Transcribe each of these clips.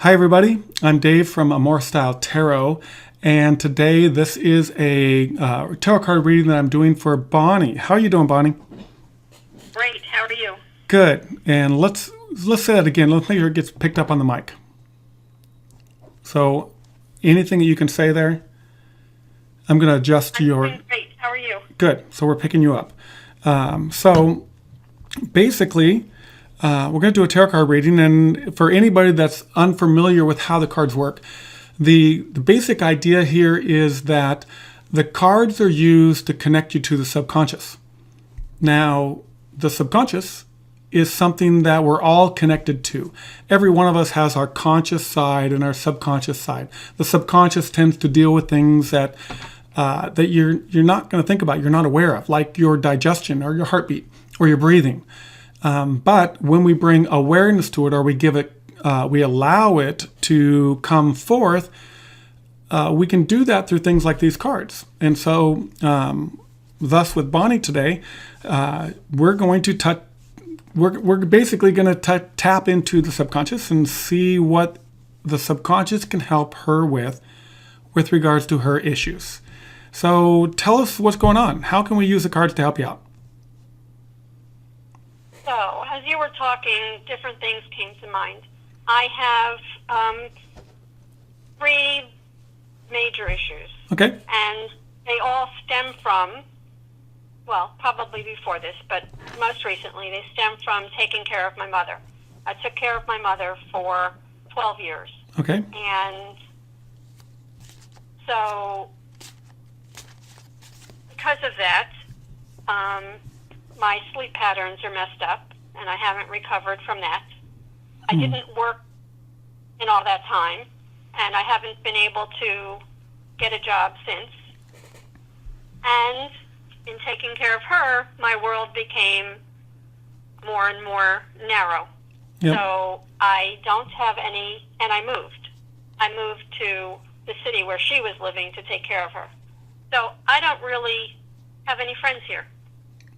Hi everybody, I'm Dave from AmorStyle Tarot, and today this is a tarot card reading that I'm doing for Bonnie. How are you doing, Bonnie? Great. How are you? Good. And let's say that again. Let's make sure it gets picked up on the mic. So, anything that you can say there, I'm going to adjust to I'm your. doing great. How are you? Good. So we're picking you up. So basically, we're going to do a tarot card reading, and for anybody that's unfamiliar with how the cards work, the basic idea here is that the cards are used to connect you to the subconscious. Now, the subconscious is something that we're all connected to. Every one of us has our conscious side and our subconscious side. The subconscious tends to deal with things that you're not going to think about, you're not aware of, like your digestion or your heartbeat or your breathing. But when we bring awareness to it, or we allow it to come forth, we can do that through things like these cards. And so, thus with Bonnie today, we're going to we're basically going to tap into the subconscious and see what the subconscious can help her with regards to her issues. So tell us what's going on. How can we use the cards to help you out? So, as you were talking, different things came to mind. I have three major issues. Okay. And they all stem from, well, probably before this, but most recently, they stem from taking care of my mother. I took care of my mother for 12 years. Okay. And so, because of that, my sleep patterns are messed up, and I haven't recovered from that. I didn't work in all that time, and I haven't been able to get a job since. And in taking care of her, my world became more and more narrow. Yep. So I don't have any, and I moved. I moved to the city where she was living to take care of her. So I don't really have any friends here.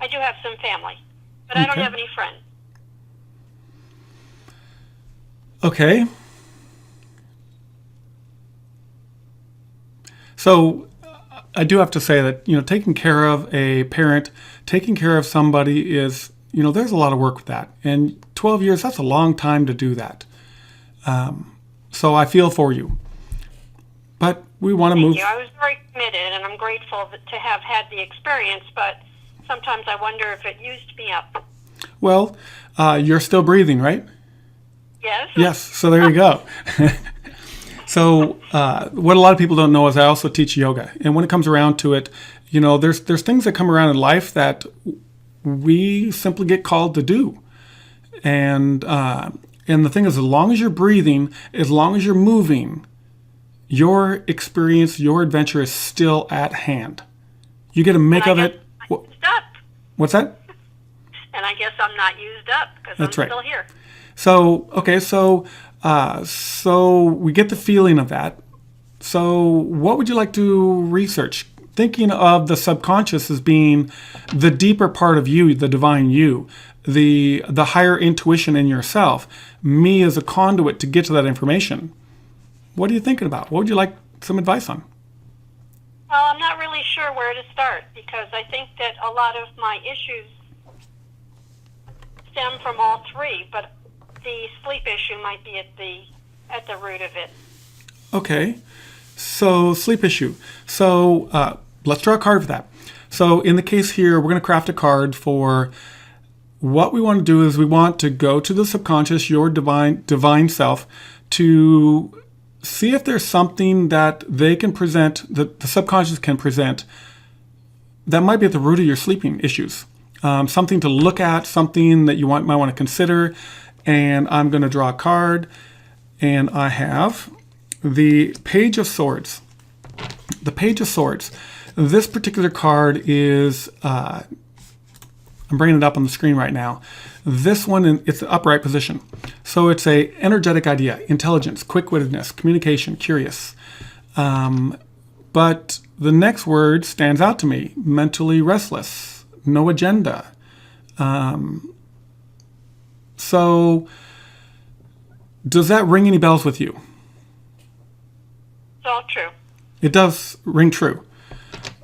I do have some family, but I don't have any friends. Okay. So I do have to say that, taking care of a parent, taking care of somebody is, there's a lot of work with that. And 12 years, that's a long time to do that. So I feel for you. But we want to move. Thank you. I was very committed, and I'm grateful to have had the experience, but sometimes I wonder if it used me up. Well, you're still breathing, right? Yes? Yes. So there you go. So what a lot of people don't know is I also teach yoga. And when it comes around to it, there's things that come around in life that we simply get called to do. And the thing is, as long as you're breathing, as long as you're moving, your experience, your adventure is still at hand. You get to make of it. Used up. What's that? And I guess I'm not used up because I'm right. still here. So, okay, so we get the feeling of that. So what would you like to research? Thinking of the subconscious as being the deeper part of you, the divine you, the higher intuition in yourself, me as a conduit to get to that information. What are you thinking about? What would you like some advice on? Well, I'm not really sure where to start because I think that a lot of my issues stem from all three, but the sleep issue might be at the root of it. Okay, so sleep issue. So let's draw a card for that. So in the case here, we're going to craft a card for what we want to do is we want to go to the subconscious, your divine self, to see if there's something that they can present, that the subconscious can present, that might be at the root of your sleeping issues. Something to look at, something that you might want to consider. And I'm going to draw a card. And I have the Page of Swords. The Page of Swords. This particular card is, I'm bringing it up on the screen right now. This one, it's the upright position. So it's a energetic idea, intelligence, quick-wittedness, communication, curious. But the next word stands out to me, mentally restless, no agenda. So Does that ring any bells with you? It's all true. It does ring true.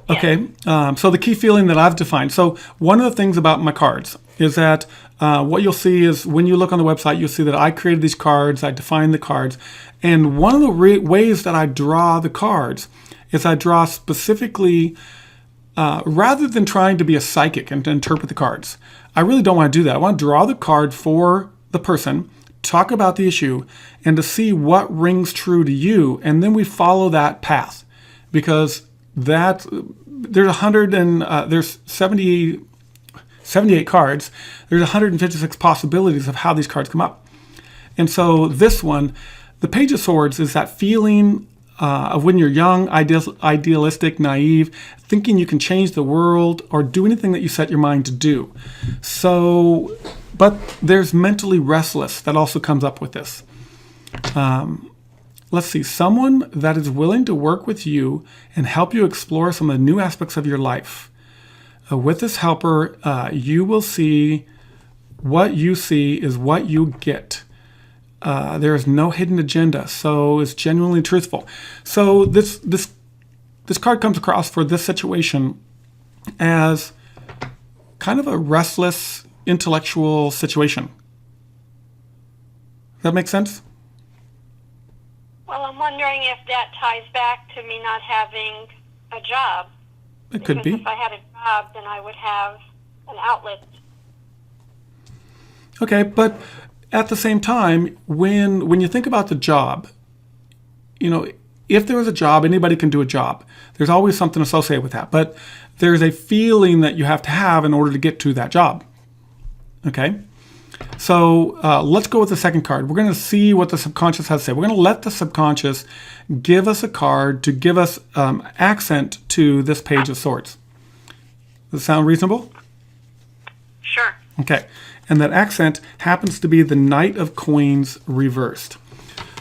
Yes. Okay, so the key feeling that I've defined. So one of the things about my cards is that what you'll see is when you look on the website, you'll see that I created these cards, I defined the cards, and one of the ways that I draw the cards is I draw specifically, rather than trying to be a psychic and to interpret the cards. I really don't want to do that. I want to draw the card for the person, talk about the issue, and to see what rings true to you, and then we follow that path, because that there's 78 cards. There's 156 possibilities of how these cards come up. And so this one, the Page of Swords, is that feeling of when you're young, idealistic, naive, thinking you can change the world or do anything that you set your mind to do. So, but there's mentally restless that also comes up with this. Let's see, someone that is willing to work with you and help you explore some of the new aspects of your life. With this helper, you will see what you see is what you get. There is no hidden agenda, so it's genuinely truthful. So this card comes across for this situation as kind of a restless intellectual situation. Does that make sense? Well, I'm wondering if that ties back to me not having a job. It could be. If I had a job, then I would have an outlet. Okay, but at the same time, when you think about the job, if there was a job, anybody can do a job. There's always something associated with that, but there's a feeling that you have to have in order to get to that job. Okay? So let's go with the second card. We're going to see what the subconscious has to say. We're going to let the subconscious give us a card to give us accent to this Page of Swords. Does that sound reasonable? Sure. Okay. And that accent happens to be the Knight of Coins reversed.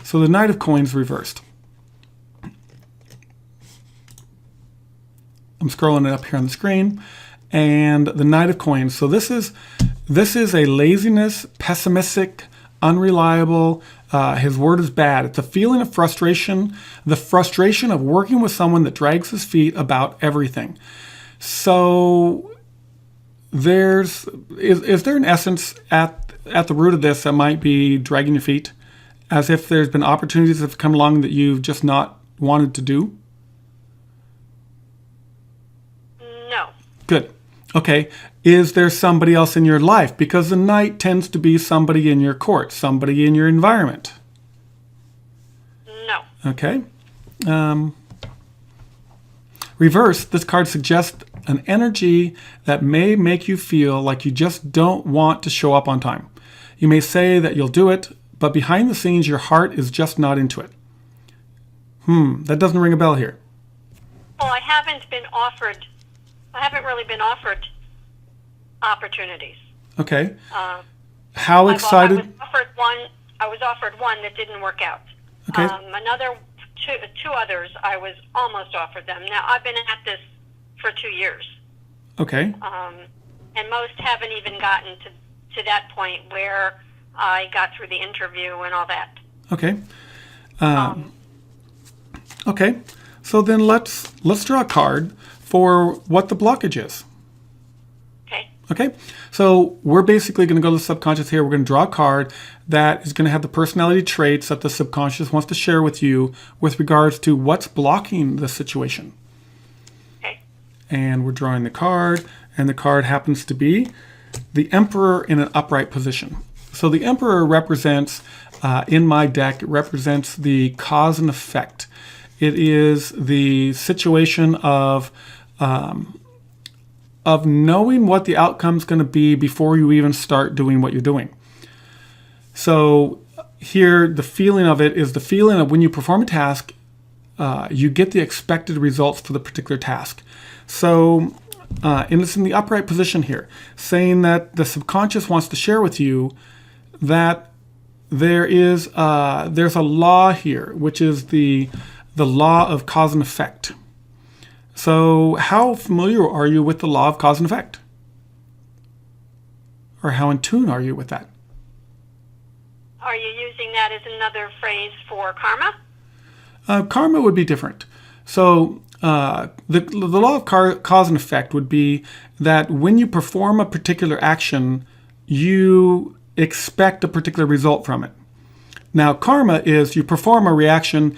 So the Knight of Coins reversed. I'm scrolling it up here on the screen. And the Knight of Coins. So this is a laziness, pessimistic, unreliable. His word is bad. It's a feeling of frustration, the frustration of working with someone that drags his feet about everything. So is there an essence at the root of this that might be dragging your feet, as if there's been opportunities that have come along that you've just not wanted to do? No. Good. Okay, is there somebody else in your life? Because the knight tends to be somebody in your court, somebody in your environment. No. Okay. Reverse, this card suggests an energy that may make you feel like you just don't want to show up on time. You may say that you'll do it, but behind the scenes, your heart is just not into it. That doesn't ring a bell here. Well, I haven't really been offered opportunities. Okay. How excited? I was offered one that didn't work out. Okay. Two others, I was almost offered them. Now, I've been at this for 2 years. Okay. And most haven't even gotten to that point where I got through the interview and all that. Okay. Okay. So then let's draw a card for what the blockage is. Okay. Okay. So we're basically going to go to the subconscious here. We're going to draw a card that is going to have the personality traits that the subconscious wants to share with you with regards to what's blocking the situation. Okay. And we're drawing the card, and the card happens to be the Emperor in an upright position. So the Emperor represents, in my deck, it represents the cause and effect. It is the situation of knowing what the outcome's going to be before you even start doing what you're doing. So here, the feeling of it is the feeling of when you perform a task, you get the expected results for the particular task. So, and it's in the upright position here, saying that the subconscious wants to share with you that there's a law here, which is the law of cause and effect. So how familiar are you with the law of cause and effect? Or how in tune are you with that? Are you using that as another phrase for karma? Karma would be different. So the law of cause and effect would be that when you perform a particular action, you expect a particular result from it. Now, karma is you perform a reaction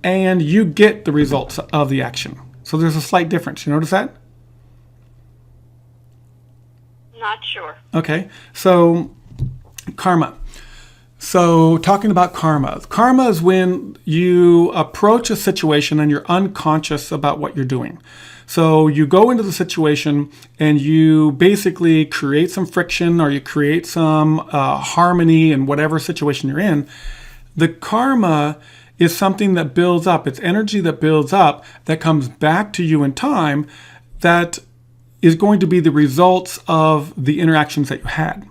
and you get the results of the action. So there's a slight difference. You notice that? Not sure. Okay. So karma. So talking about karma. Karma is when you approach a situation and you're unconscious about what you're doing. So you go into the situation and you basically create some friction or you create some harmony in whatever situation you're in. The karma is something that builds up. It's energy that builds up that comes back to you in time that is going to be the results of the interactions that you had.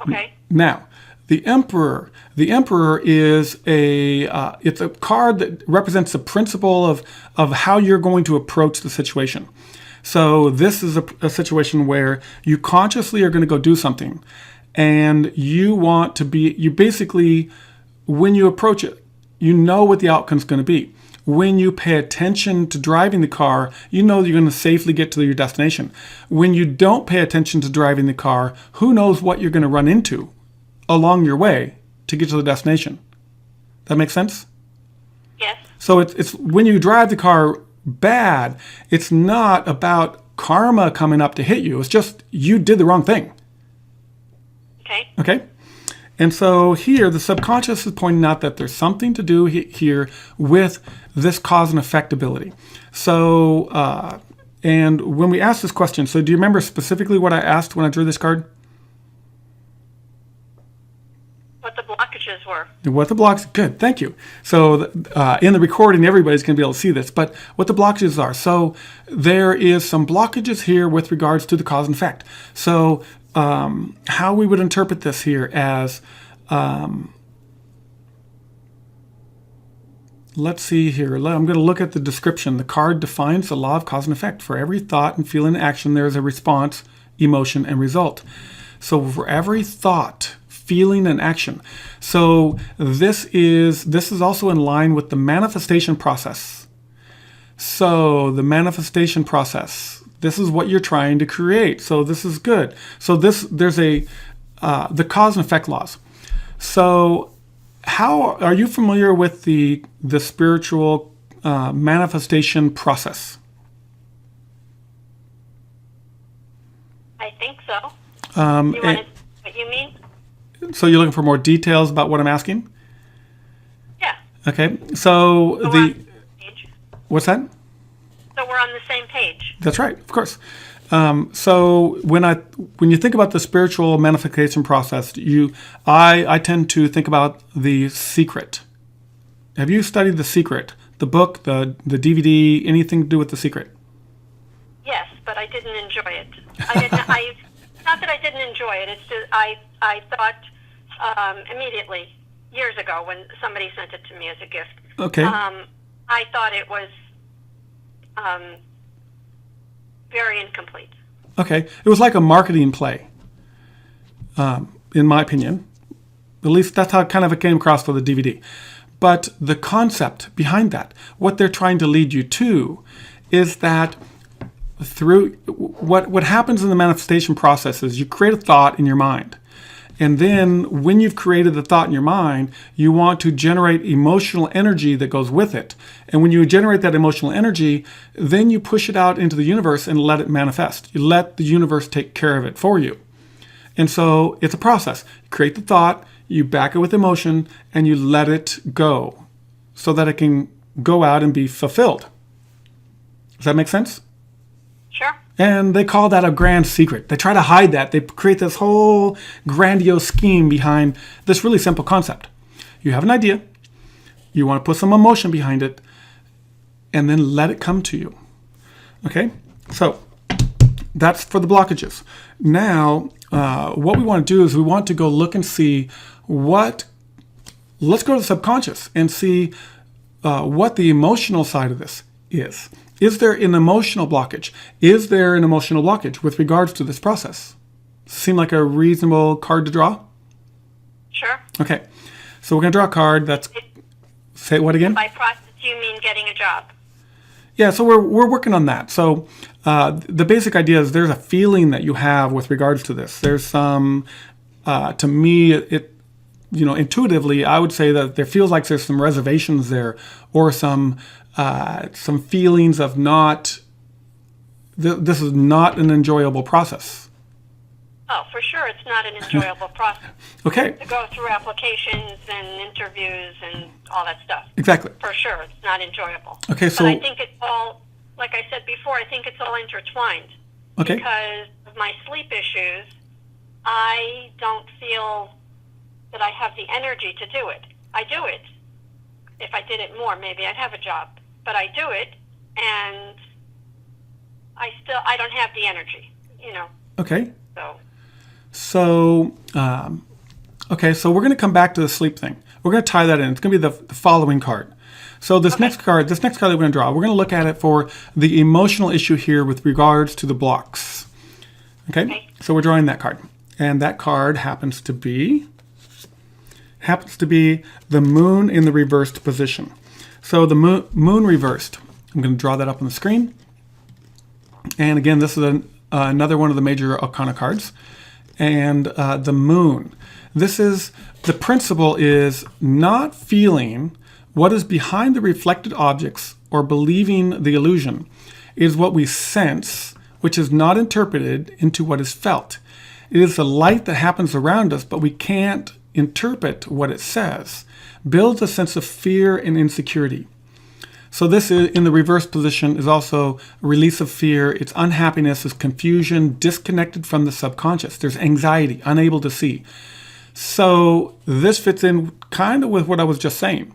Okay. Now, the Emperor is it's a card that represents the principle of how you're going to approach the situation. So this is a situation where you consciously are going to go do something, and you basically, when you approach it, you know what the outcome's going to be. When you pay attention to driving the car, you know you're going to safely get to your destination. When you don't pay attention to driving the car, who knows what you're going to run into along your way to get to the destination. That makes sense? Yes. So it's when you drive the car bad, it's not about karma coming up to hit you. It's just you did the wrong thing. Okay. Okay? And so here, the subconscious is pointing out that there's something to do here with this cause and effect ability. So, and when we asked this question, so do you remember specifically what I asked when I drew this card? What the blockages were. What the blocks, good, thank you. So in the recording, everybody's going to be able to see this, but what the blockages are. So there is some blockages here with regards to the cause and effect. So how we would interpret this here as, let's see here. I'm going to look at the description. The card defines the law of cause and effect. For every thought and feeling and action, there is a response, emotion, and result. So for every thought, feeling, and action. So this is also in line with the manifestation process. So the manifestation process, this is what you're trying to create. So this is good. So there's the cause and effect laws. So how are you familiar with the spiritual manifestation process? I think so. You want to what you mean? So you're looking for more details about what I'm asking? Yeah. Okay. So So we're on the same page. what's that? So we're on the same page. That's right, of course. So when you think about the spiritual manifestation process, I tend to think about The Secret. Have you studied The Secret? The book, the DVD, anything to do with The Secret? Yes, but I didn't enjoy it. Not that I didn't enjoy it. It's just I thought immediately years ago when somebody sent it to me as a gift. Okay. I thought it was very incomplete. Okay. It was like a marketing play, in my opinion. At least that's how kind of it came across for the DVD. But the concept behind that, what they're trying to lead you to, is that through what happens in the manifestation process is you create a thought in your mind. And then when you've created the thought in your mind, you want to generate emotional energy that goes with it. And when you generate that emotional energy, then you push it out into the universe and let it manifest. You let the universe take care of it for you. And so it's a process. You create the thought, you back it with emotion, and you let it go so that it can go out and be fulfilled. Does that make sense? Sure. And they call that a grand secret. They try to hide that. They create this whole grandiose scheme behind this really simple concept. You have an idea. You want to put some emotion behind it, and then let it come to you. Okay? So that's for the blockages. Now, what we want to do is we want to go look and see let's go to the subconscious and see what the emotional side of this is. Is there an emotional blockage? Is there an emotional blockage with regards to this process? seem like a reasonable card to draw? Sure. Okay. So we're going to draw a card that's... Say what again? By process, you mean getting a job? Yeah, so we're working on that. So the basic idea is there's a feeling that you have with regards to this. There's some, to me, intuitively, I would say that there feels like there's some reservations there, or some feelings of not. This is not an enjoyable process. Oh, for sure, it's not an enjoyable process. Okay. To go through applications and interviews and all that stuff. Exactly. For sure, it's not enjoyable. Okay, so... But I think it's all, like I said before, I think it's all intertwined. Okay. Because of my sleep issues, I don't feel that I have the energy to do it. I do it. If I did it more, maybe I'd have a job. But I do it, and I don't have the energy, Okay. So... Okay, so we're going to come back to the sleep thing. We're going to tie that in. It's going to be the following card. So this next card that we're going to draw, we're going to look at it for the emotional issue here with regards to the blocks. Okay? So we're drawing that card. And that card happens to be the moon in the reversed position. So the moon reversed. I'm going to draw that up on the screen. And again, this is another one of the major arcana cards. And the moon. The principle is not feeling what is behind the reflected objects or believing the illusion. It is what we sense, which is not interpreted into what is felt. It is the light that happens around us, but we can't interpret what it says. Builds a sense of fear and insecurity. So this is, in the reverse position, is also a release of fear. It's unhappiness, it's confusion, disconnected from the subconscious. There's anxiety, unable to see. So this fits in kind of with what I was just saying.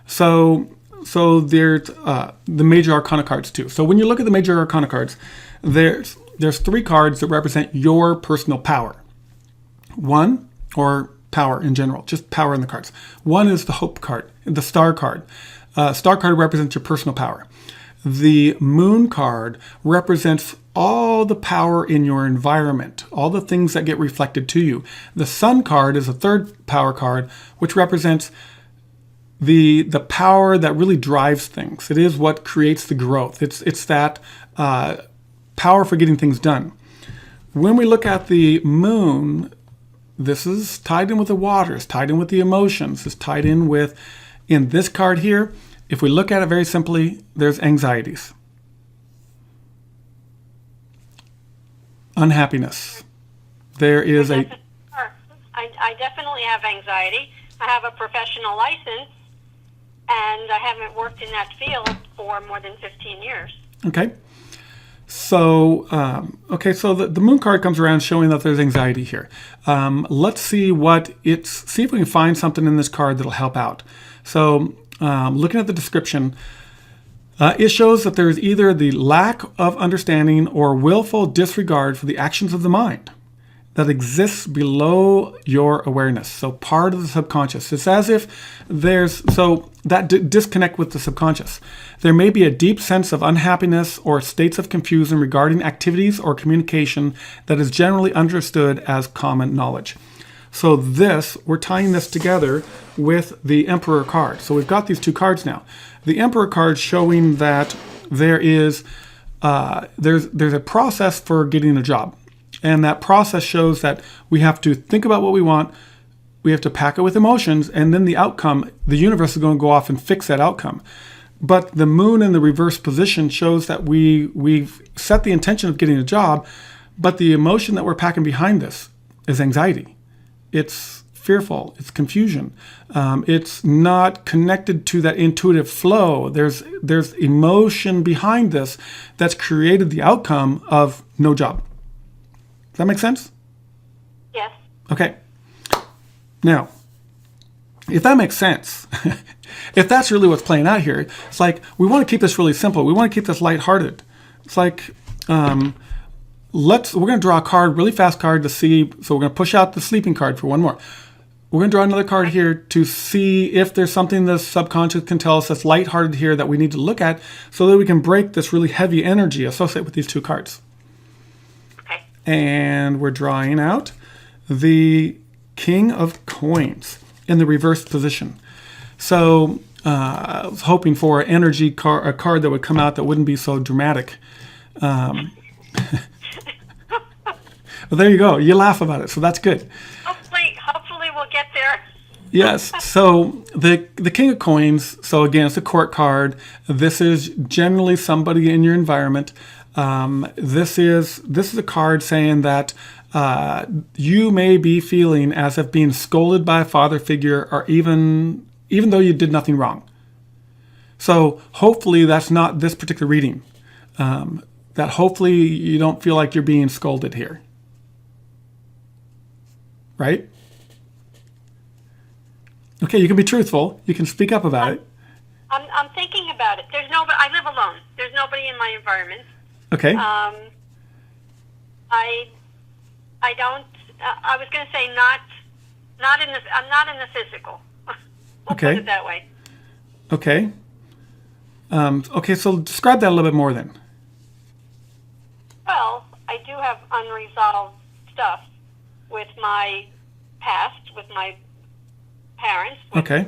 So there's the major arcana cards too. So when you look at the major arcana cards, there's 3 cards that represent your personal power. One, or power in general, just power in the cards. One is the hope card, the star card. Star card represents your personal power. The moon card represents all the power in your environment, all the things that get reflected to you. The sun card is a 3rd power card, which represents the power that really drives things. It is what creates the growth. It's that power for getting things done. When we look at the moon, this is tied in with the water, it's tied in with the emotions, it's tied in with, in this card here, if we look at it very simply, there's anxieties. Unhappiness. There is I definitely have anxiety. I have a professional license, and I haven't worked in that field for more than 15 years. Okay. So, so the moon card comes around showing that there's anxiety here. Let's see see if we can find something in this card that'll help out. So, looking at the description, it shows that there's either the lack of understanding or willful disregard for the actions of the mind that exists below your awareness. So part of the subconscious. It's as if there's, disconnect with the subconscious. There may be a deep sense of unhappiness or states of confusion regarding activities or communication that is generally understood as common knowledge. So we're tying this together with the Emperor card. So we've got these 2 cards now. The Emperor card showing that there's a process for getting a job. And that process shows that we have to think about what we want, we have to pack it with emotions, and then the outcome, the universe is going to go off and fix that outcome. But the moon in the reverse position shows that we've set the intention of getting a job, but the emotion that we're packing behind this is anxiety. It's fearful, it's confusion. It's not connected to that intuitive flow. There's emotion behind this that's created the outcome of no job. Does that make sense? Yes. Okay. Now, if that makes sense, if that's really what's playing out here, it's like we want to keep this really simple. We want to keep this lighthearted. It's like we're going to draw a card, really fast card to see. So we're going to push out the sleeping card for one more. We're going to draw another card here to see if there's something the subconscious can tell us that's lighthearted here that we need to look at so that we can break this really heavy energy associated with these 2 cards. And we're drawing out the King of Coins in the reverse position. So I was hoping for an energy a card that would come out that wouldn't be so dramatic. Well, there you go. You laugh about it, so that's good. Hopefully we'll get there. Yes. So the King of Coins. So again, it's a court card. This is generally somebody in your environment. This is a card saying that you may be feeling as if being scolded by a father figure, or even though you did nothing wrong. So hopefully that's not this particular reading. That hopefully you don't feel like you're being scolded here. Right? Okay, you can be truthful. You can speak up about it. I'm thinking about it. There's nobody. I live alone. There's nobody in my environment. Okay. I don't. I was going to say not in the. I'm not in the physical. We'll Okay. put it that way. Okay. Okay, so describe that a little bit more then. Well, I do have unresolved stuff with my past, with my parents, with Okay.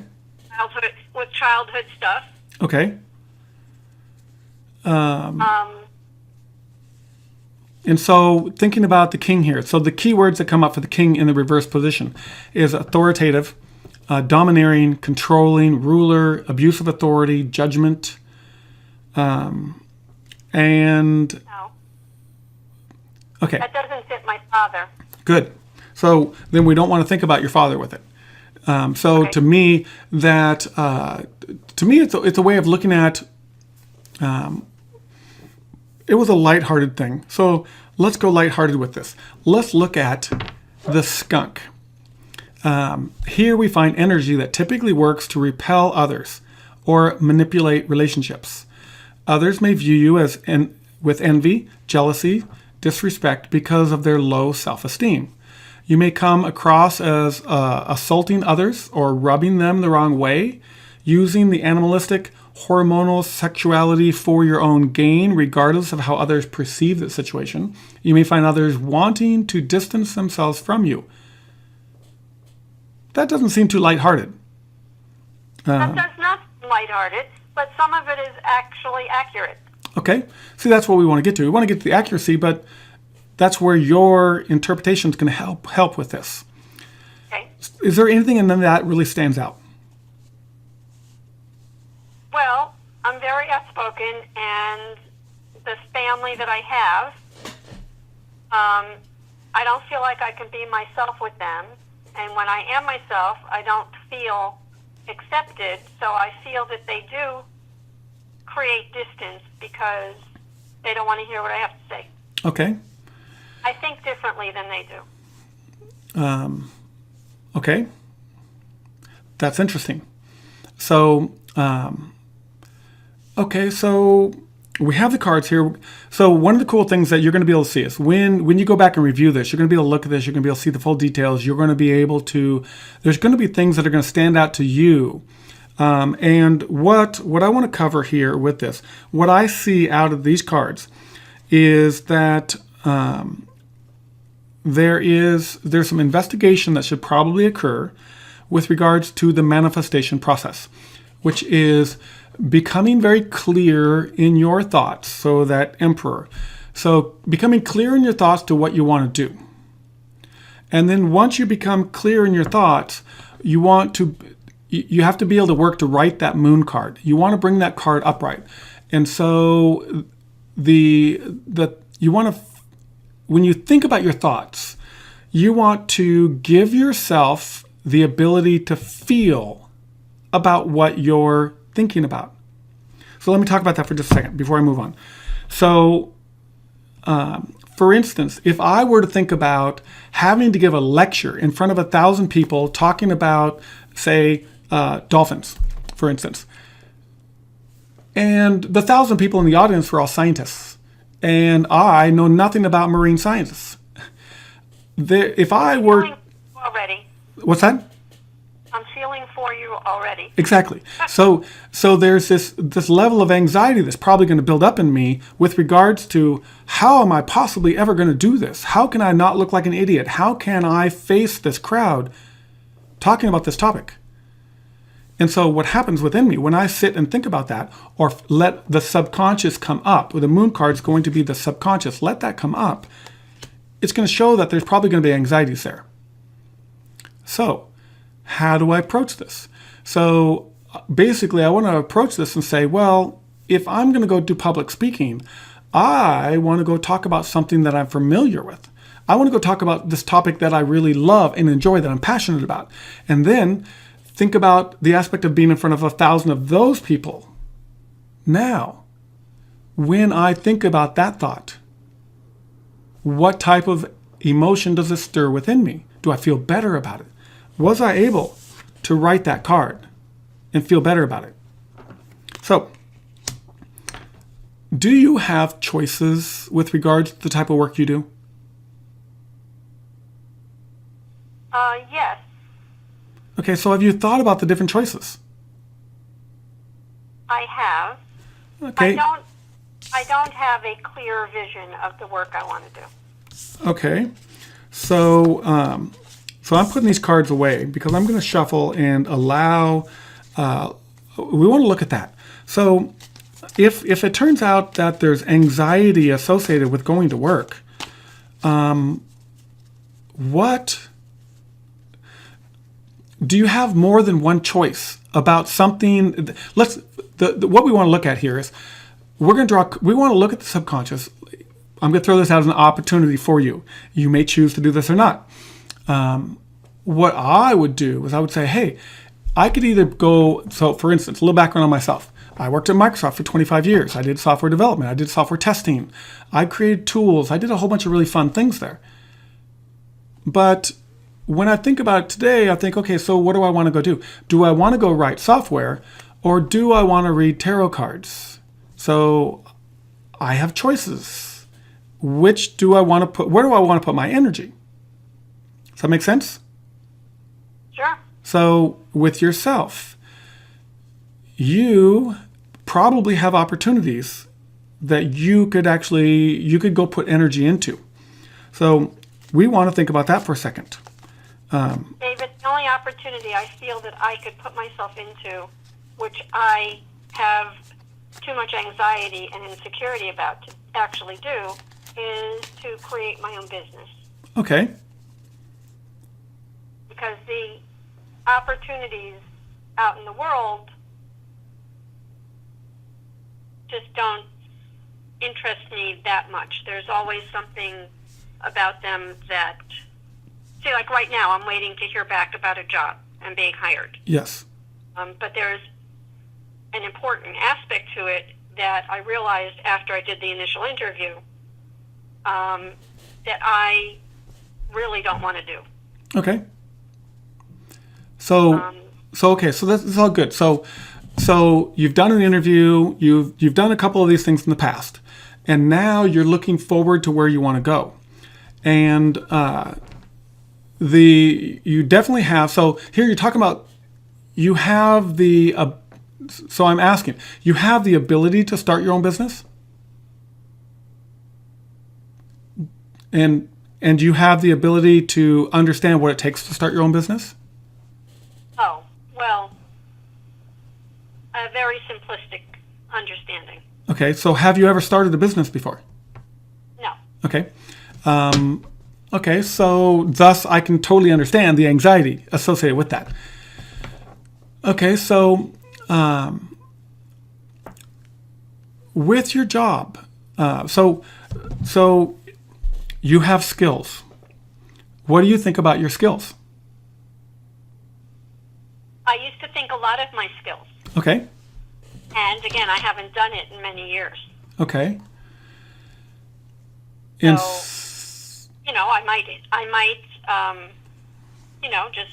childhood stuff. Okay. Um, And so thinking about the king here, so the key words that come up for the king in the reverse position is authoritative, domineering, controlling, ruler, abuse of authority, judgment, and no, okay, that doesn't fit my father. good. So then we don't want to think about your father with it. So Okay. to me, it's a way of looking at. It was a lighthearted thing. So let's go lighthearted with this. Let's look at the skunk. Here we find energy that typically works to repel others or manipulate relationships. Others may view you with envy, jealousy, disrespect because of their low self-esteem. You may come across as assaulting others or rubbing them the wrong way, using the animalistic hormonal sexuality for your own gain, regardless of how others perceive the situation. You may find others wanting to distance themselves from you. That doesn't seem too lighthearted. That does not seem lighthearted, but some of it is actually accurate. Okay, see, that's what we want to get to. We want to get to the accuracy, but that's where your interpretation is going to help with this. Okay. Is there anything in them that really stands out? Well, I'm very outspoken, and the family that I have, I don't feel like I can be myself with them. And when I am myself, I don't feel accepted. So I feel that they do create distance because they don't want to hear what I have to say. Okay. I think differently than they do. Okay. That's interesting. So, okay, so we have the cards here. So one of the cool things that you're going to be able to see is when you go back and review this, you're going to be able to look at this, you're going to be able to see the full details. You're going to be able to, there's going to be things that are going to stand out to you. And what I want to cover here with this, what I see out of these cards is that there's some investigation that should probably occur with regards to the manifestation process, which is becoming very clear in your thoughts. So that Emperor. So becoming clear in your thoughts to what you want to do. And then once you become clear in your thoughts, you have to be able to work to write that moon card. You want to bring that card upright. And so when you think about your thoughts, you want to give yourself the ability to feel about what you're thinking about. So let me talk about that for just a second before I move on. So, for instance, if I were to think about having to give a lecture in front of 1,000 people talking about, say, dolphins, for instance, and the 1,000 people in the audience were all scientists, and I know nothing about marine sciences. If I were... Already. What's that? I'm feeling for you already. Exactly. So there's this level of anxiety that's probably going to build up in me with regards to how am I possibly ever going to do this? How can I not look like an idiot? How can I face this crowd talking about this topic? And so what happens within me when I sit and think about that, or let the subconscious come up, or the moon card's going to be the subconscious, let that come up, it's going to show that there's probably going to be anxieties there. So how do I approach this? So basically I want to approach this and say, well, if I'm going to go do public speaking, I want to go talk about something that I'm familiar with. I want to go talk about this topic that I really love and enjoy, that I'm passionate about. And then think about the aspect of being in front of 1,000 of those people. Now, when I think about that thought, what type of emotion does it stir within me? Do I feel better about it? Was I able to write that card and feel better about it? So, do you have choices with regards to the type of work you do? Yes. Okay, so have you thought about the different choices? I have. Okay. I don't have a clear vision of the work I want to do. Okay. So I'm putting these cards away because I'm going to shuffle and allow. We want to look at that. So if it turns out that there's anxiety associated with going to work, what do you have more than one choice about something? What we want to look at here is we want to look at the subconscious. I'm going to throw this out as an opportunity for you. You may choose to do this or not. What I would do is I would say, hey, I could either go, so for instance, a little background on myself. I worked at Microsoft for 25 years. I did software development. I did software testing. I created tools. I did a whole bunch of really fun things there. But when I think about it today, I think, okay, so what do I want to go do? Do I want to go write software, or do I want to read tarot cards? So I have choices. Which do I want to put, where do I want to put my energy? Does that make sense? Sure. So with yourself, you probably have opportunities that you could go put energy into. So we want to think about that for a second. David, the only opportunity I feel that I could put myself into, which I have too much anxiety and insecurity about to actually do, is to create my own business. Okay. Because the opportunities out in the world just don't interest me that much. There's always something about them that, see, like right now, I'm waiting to hear back about a job and being hired. Yes. But there's an important aspect to it that I realized after I did the initial interview that I really don't want to do. Okay. So this is all good. So you've done an interview, you've done a couple of these things in the past, and now you're looking forward to where you want to go. And you definitely have, so here you're talking about, you have the, so I'm asking, you have the ability to start your own business? And you have the ability to understand what it takes to start your own business? Oh, well, a very simplistic understanding. Okay, so have you ever started a business before? No. Okay. Okay, so thus I can totally understand the anxiety associated with that. Okay, so with your job, so you have skills. What do you think about your skills? I used to think a lot of my skills. Okay. And again, I haven't done it in many years. Okay. So, I might, just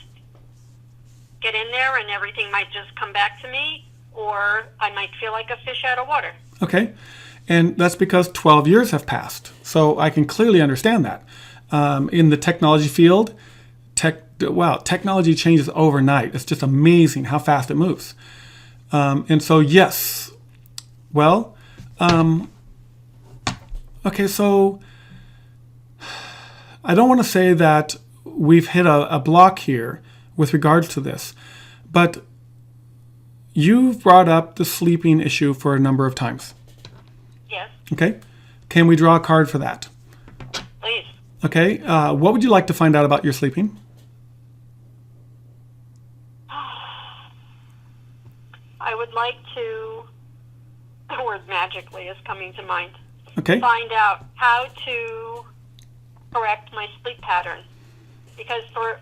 get in there and everything might just come back to me, or I might feel like a fish out of water. Okay. And that's because 12 years have passed. So I can clearly understand that. In the technology field, wow, technology changes overnight. It's just amazing how fast it moves. And so, yes. Well, okay, so I don't want to say that we've hit a block here with regards to this, but you've brought up the sleeping issue for a number of times. Yes, Okay? Can we draw a card for that? please. Okay, what would you like to find out about your sleeping? I would like to, the word magically is coming to mind, Okay, find out how to correct my sleep pattern. Because for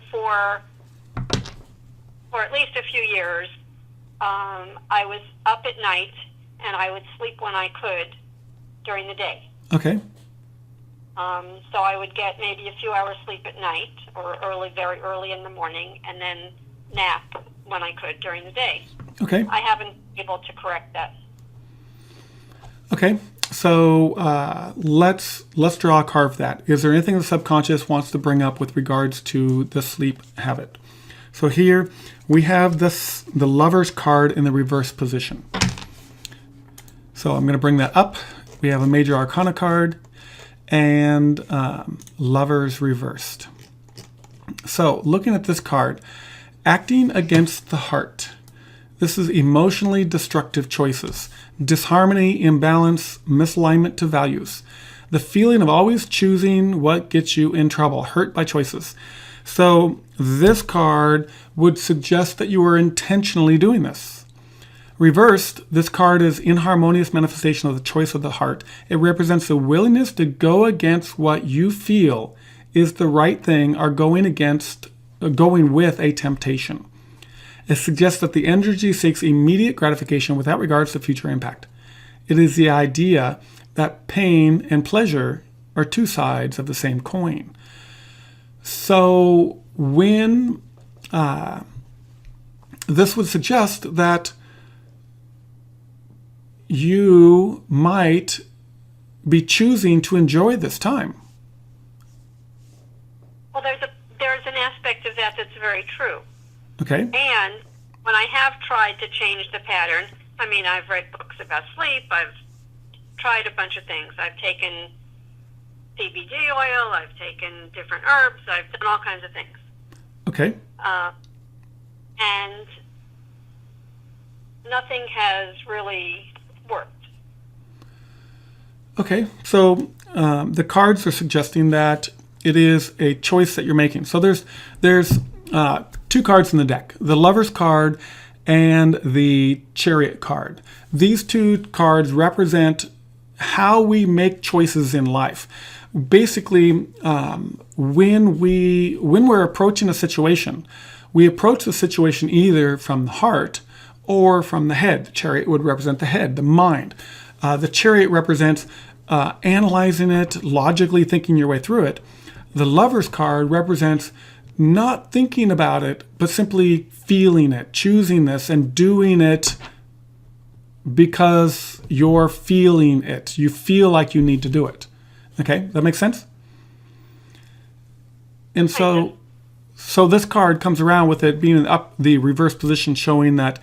at least a few years, I was up at night and I would sleep when I could during the day. okay, So I would get maybe a few hours sleep at night or very early in the morning, and then nap when I could during the day. okay, I haven't been able to correct that. okay. So let's draw a card for that. Is there anything the subconscious wants to bring up with regards to the sleep habit? So here we have the Lover's card in the reverse position. So I'm going to bring that up. We have a Major Arcana card and Lovers reversed. So looking at this card, acting against the heart. This is emotionally destructive choices, disharmony, imbalance, misalignment to values. The feeling of always choosing what gets you in trouble, hurt by choices. So this card would suggest that you are intentionally doing this. Reversed, this card is inharmonious manifestation of the choice of the heart. It represents the willingness to go against what you feel is the right thing or going with a temptation. It suggests that the energy seeks immediate gratification without regards to future impact. It is the idea that pain and pleasure are two sides of the same coin. So when this would suggest that you might be choosing to enjoy this time. Well, there's an aspect of that that's very true. Okay. And when I have tried to change the pattern, I mean, I've read books about sleep. I've tried a bunch of things. I've taken CBD oil. I've taken different herbs. I've done all kinds of things. Okay. And nothing has really worked. Okay. So the cards are suggesting that it is a choice that you're making. So there's two cards in the deck, the Lover's card and the Chariot card. These two cards represent how we make choices in life. Basically, when we're approaching a situation, we approach the situation either from the heart or from the head. The Chariot would represent the head, the mind. The Chariot represents analyzing it, logically thinking your way through it. The Lover's card represents not thinking about it, but simply feeling it, choosing this and doing it because you're feeling it. You feel like you need to do it. Okay, that makes sense? And so this card comes around with it being up the reverse position, showing that,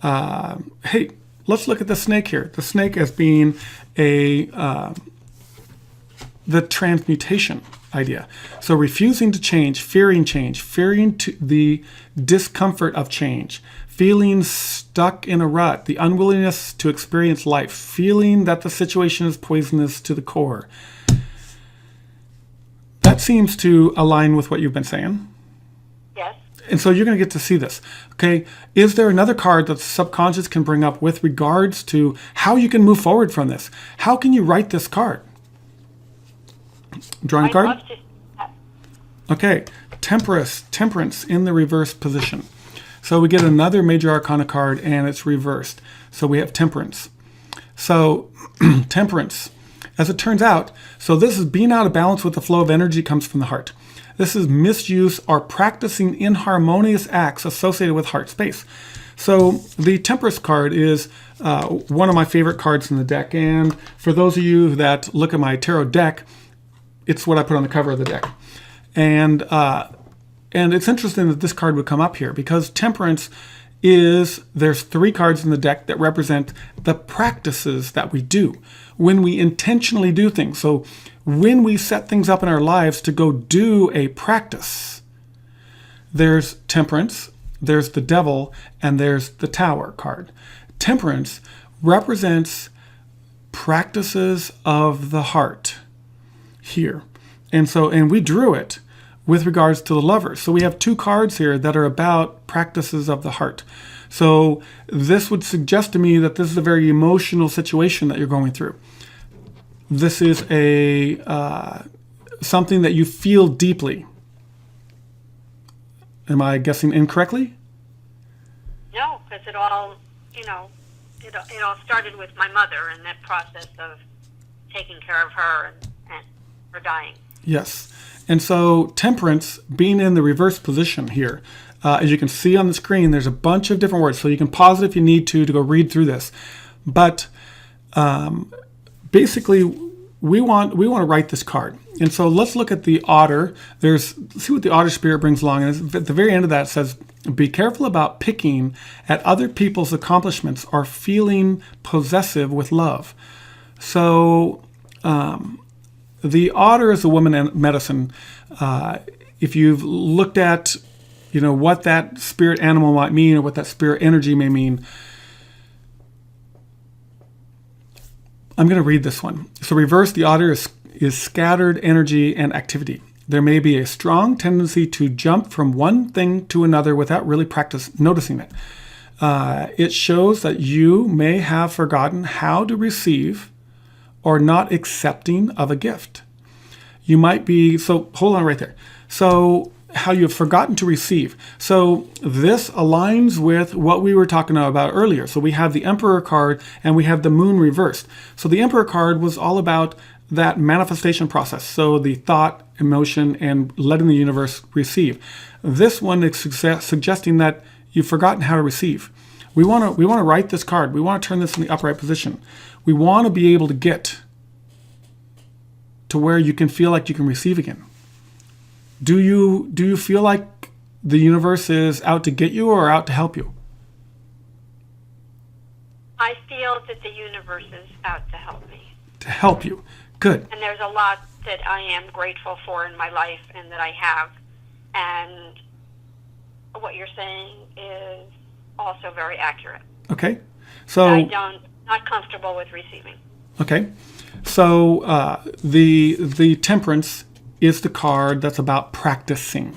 hey, let's look at the snake here. The snake as being the transmutation idea. So refusing to change, fearing to the discomfort of change, feeling stuck in a rut, the unwillingness to experience life, feeling that the situation is poisonous to the core. That seems to align with what you've been saying. Yes. And so you're going to get to see this. Okay, is there another card that the subconscious can bring up with regards to how you can move forward from this? How can you write this card? Drawing a card? I'd love to see that. Okay, temperance in the reverse position. So we get another Major Arcana card and it's reversed. So we have temperance. So temperance, as it turns out, so this is being out of balance with the flow of energy comes from the heart. This is misuse or practicing inharmonious acts associated with heart space. So the temperance card is one of my favorite cards in the deck. And for those of you that look at my tarot deck, it's what I put on the cover of the deck. And and it's interesting that this card would come up here because temperance there's 3 cards in the deck that represent the practices that we do when we intentionally do things. So when we set things up in our lives to go do a practice, there's temperance, there's the devil, and there's the tower card. Temperance represents practices of the heart here. And we drew it with regards to the lovers. So we have 2 cards here that are about practices of the heart. So this would suggest to me that this is a very emotional situation that you're going through. This is something that you feel deeply. Am I guessing incorrectly? No, because it all started with my mother and that process of taking care of her and her dying. Yes. And so temperance being in the reverse position here, as you can see on the screen, there's a bunch of different words. So you can pause it if you need to go read through this. But basically, we want to write this card. And so let's look at the otter. See what the otter spirit brings along. And at the very end of that, it says, be careful about picking at other people's accomplishments or feeling possessive with love. So the otter is a woman in medicine. If you've looked at, what that spirit animal might mean or what that spirit energy may mean, I'm going to read this one. So reverse, the otter is scattered energy and activity. There may be a strong tendency to jump from one thing to another without really noticing it. It shows that you may have forgotten how to receive or not accepting of a gift. You might be, so hold on right there. So how you have forgotten to receive. So this aligns with what we were talking about earlier. So we have the Emperor card and we have the Moon reversed. So the Emperor card was all about that manifestation process. So the thought, emotion, and letting the universe receive. This one is suggesting that you've forgotten how to receive. We want to write this card. We want to turn this in the upright position. We want to be able to get to where you can feel like you can receive again. Do you feel like the universe is out to get you or out to help you? I feel that the universe is out to help me. To help you. Good. And there's a lot that I am grateful for in my life and that I have. And what you're saying is also very accurate. Okay. So I'm not comfortable with receiving. Okay. So the temperance is the card that's about practicing.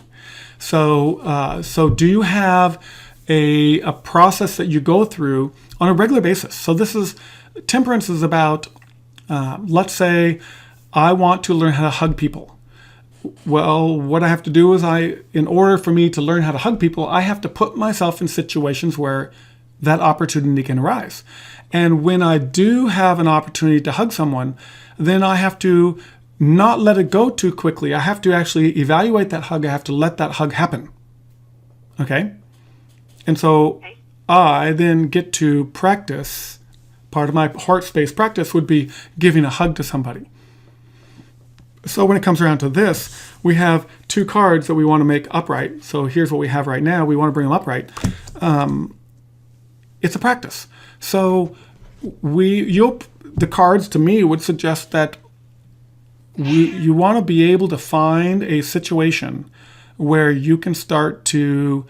So do you have a process that you go through on a regular basis? So temperance is about, let's say I want to learn how to hug people. Well, what I have to do is in order for me to learn how to hug people, I have to put myself in situations where that opportunity can arise. And when I do have an opportunity to hug someone, then I have to not let it go too quickly. I have to actually evaluate that hug. I have to let that hug happen. Okay? And so I then get to practice. Part of my heart space practice would be giving a hug to somebody. So when it comes around to this, we have 2 cards that we want to make upright. So here's what we have right now. We want to bring them upright. It's a practice. So the cards to me would suggest that you want to be able to find a situation where you can start to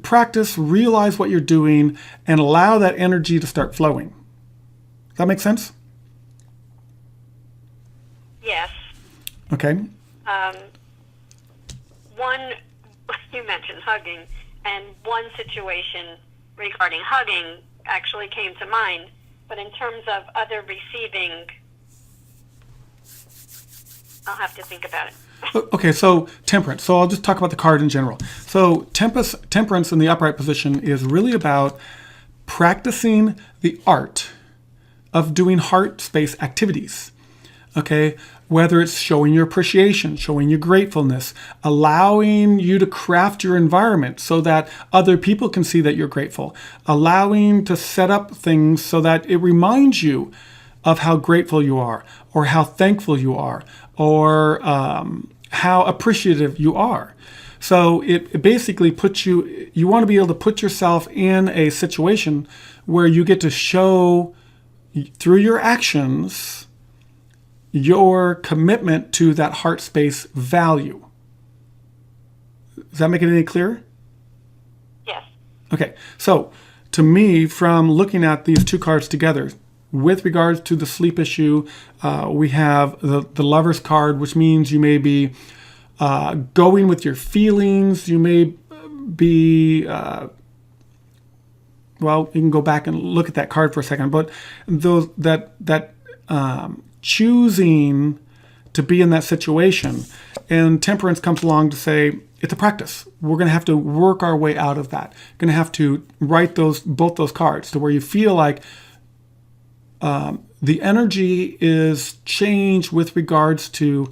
practice, realize what you're doing, and allow that energy to start flowing. Does that make sense? Yes. Okay. One, you mentioned hugging, and one situation regarding hugging actually came to mind. But in terms of other receiving, I'll have to think about it. Okay, so temperance. So I'll just talk about the card in general. So temperance in the upright position is really about practicing the art of doing heart space activities. Okay, whether it's showing your appreciation, showing your gratefulness, allowing you to craft your environment so that other people can see that you're grateful, allowing to set up things so that it reminds you of how grateful you are, or how thankful you are, or how appreciative you are. So it basically puts you want to be able to put yourself in a situation where you get to show through your actions your commitment to that heart space value. Does that make it any clearer? Yes. Okay, so to me, from looking at these two cards together, with regards to the sleep issue, we have the Lover's card, which means you may be going with your feelings. You may be, well, you can go back and look at that card for a second, but those that choosing to be in that situation, and Temperance comes along to say it's a practice. We're going to have to work our way out of that. Going to have to write both those cards to where you feel like the energy is changed with regards to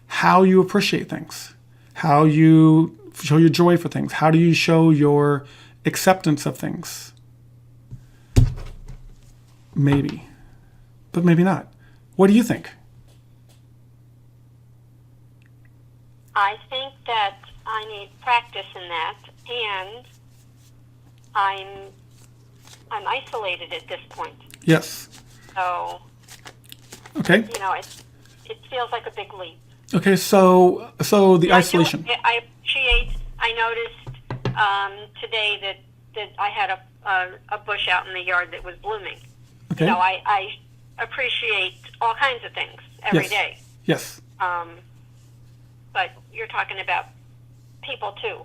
how you appreciate things, how you show your joy for things, how do you show your acceptance of things. Maybe, but maybe not. What do you think? I think that I need practice in that, and I'm isolated at this point. Yes. So, okay. It feels like a big leap. Okay, so the isolation. I noticed today that I had a bush out in the yard that was blooming. Okay. I appreciate all kinds of things every day. Yes. But you're talking about people too,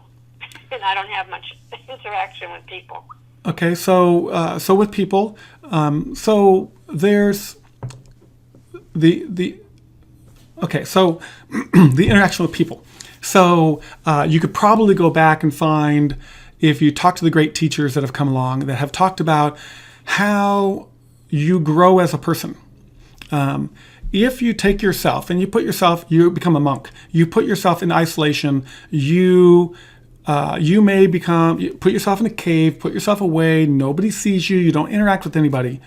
and I don't have much interaction with people. Okay, so with people, so there's the okay, so the interaction with people. So you could probably go back and find, if you talk to the great teachers that have come along that have talked about how you grow as a person. If you take yourself and you become a monk, you put yourself in isolation, you may put yourself in a cave, put yourself away, nobody sees you, you don't interact with anybody.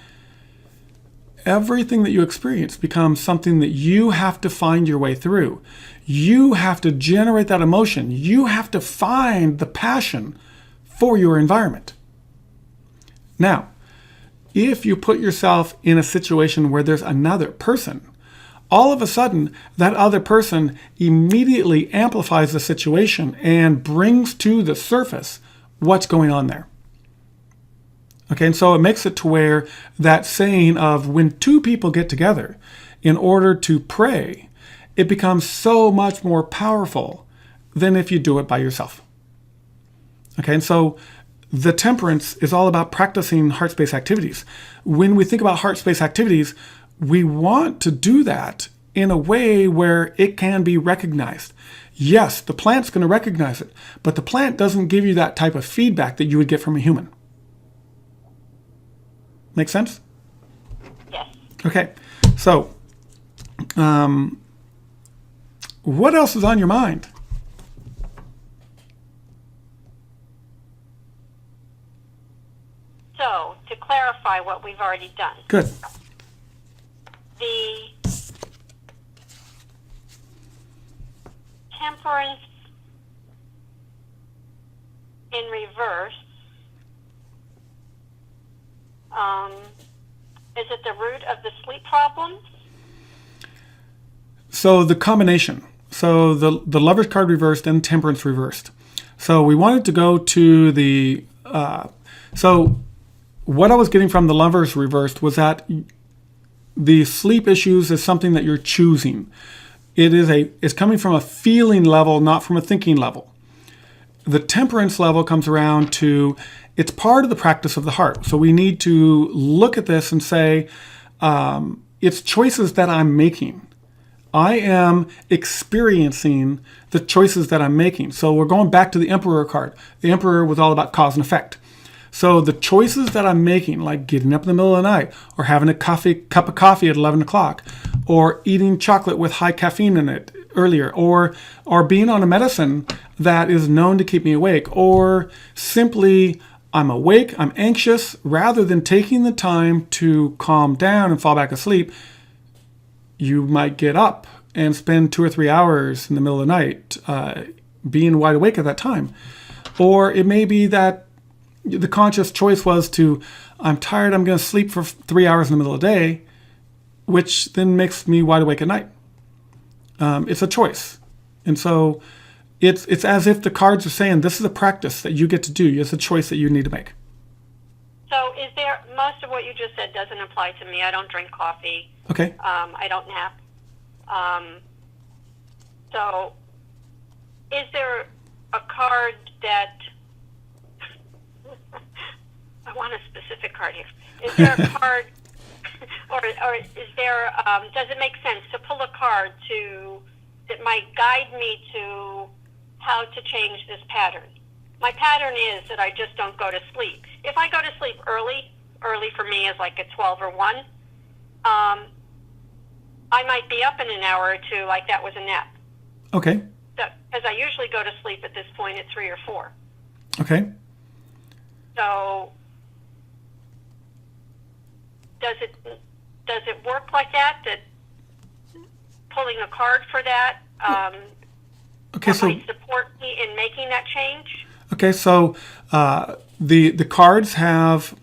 Everything that you experience becomes something that you have to find your way through. You have to generate that emotion. You have to find the passion for your environment. Now, if you put yourself in a situation where there's another person, all of a sudden, that other person immediately amplifies the situation and brings to the surface what's going on there. Okay, and so it makes it to where that saying of when two people get together in order to pray, it becomes so much more powerful than if you do it by yourself. Okay, and so the Temperance is all about practicing heart space activities. When we think about heart space activities, we want to do that in a way where it can be recognized. Yes, the plant's going to recognize it, but the plant doesn't give you that type of feedback that you would get from a human. Make sense? Yes. Okay, so what else is on your mind? So, to clarify what we've already done. Good. The Temperance in reverse, is it the root of the sleep problems? So the combination. So the Lover's card reversed and Temperance reversed. So we wanted to go to the... so what I was getting from the Lover's reversed was that the sleep issues is something that you're choosing. It's coming from a feeling level, not from a thinking level. The Temperance level comes around to, it's part of the practice of the heart. So we need to look at this and say, it's choices that I'm making. I am experiencing the choices that I'm making. So we're going back to the Emperor card. The Emperor was all about cause and effect. So the choices that I'm making, like getting up in the middle of the night, or having a cup of coffee at 11 o'clock, or eating chocolate with high caffeine in it earlier, or being on a medicine that is known to keep me awake, or simply I'm awake, I'm anxious, rather than taking the time to calm down and fall back asleep, you might get up and spend 2 or 3 hours in the middle of the night being wide awake at that time. Or it may be that the conscious choice was I'm tired, I'm going to sleep for 3 hours in the middle of the day, which then makes me wide awake at night. It's a choice. And so it's as if the cards are saying, this is a practice that you get to do. It's a choice that you need to make. So most of what you just said doesn't apply to me. I don't drink coffee. Okay. I don't nap. So is there a card that, I want a specific card here. Is there a card, or is there, does it make sense to pull a card that might guide me to how to change this pattern? My pattern is that I just don't go to sleep. If I go to sleep early for me is like at 12 or 1, I might be up in an hour or two like that was a nap. Okay. Because I usually go to sleep at this point at 3 or 4. Okay. So does it work like that? That pulling a card for that might support me in making that change? Okay, so the cards have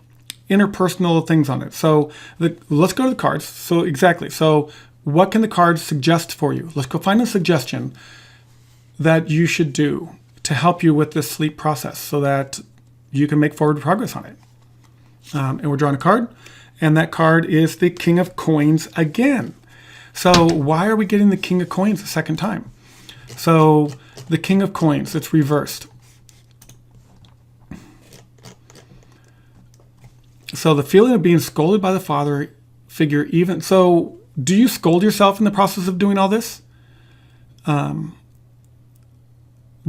interpersonal things on it. So let's go to the cards. So exactly. So what can the cards suggest for you? Let's go find a suggestion that you should do to help you with this sleep process so that you can make forward progress on it. And we're drawing a card, and that card is the King of Coins again. So why are we getting the King of Coins a second time? So the King of Coins, it's reversed. So the feeling of being scolded by the father figure, even so, do you scold yourself in the process of doing all this? I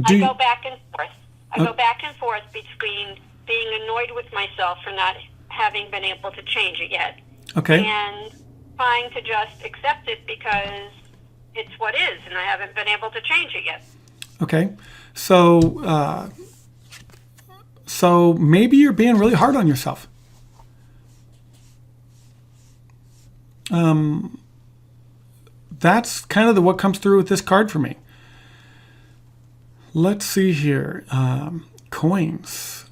go back and forth. I go back and forth between being annoyed with myself for not having been able to change it yet. Okay. And trying to just accept it because it's what is, and I haven't been able to change it yet. Okay. So maybe you're being really hard on yourself. That's kind of what comes through with this card for me. Let's see here. Coins,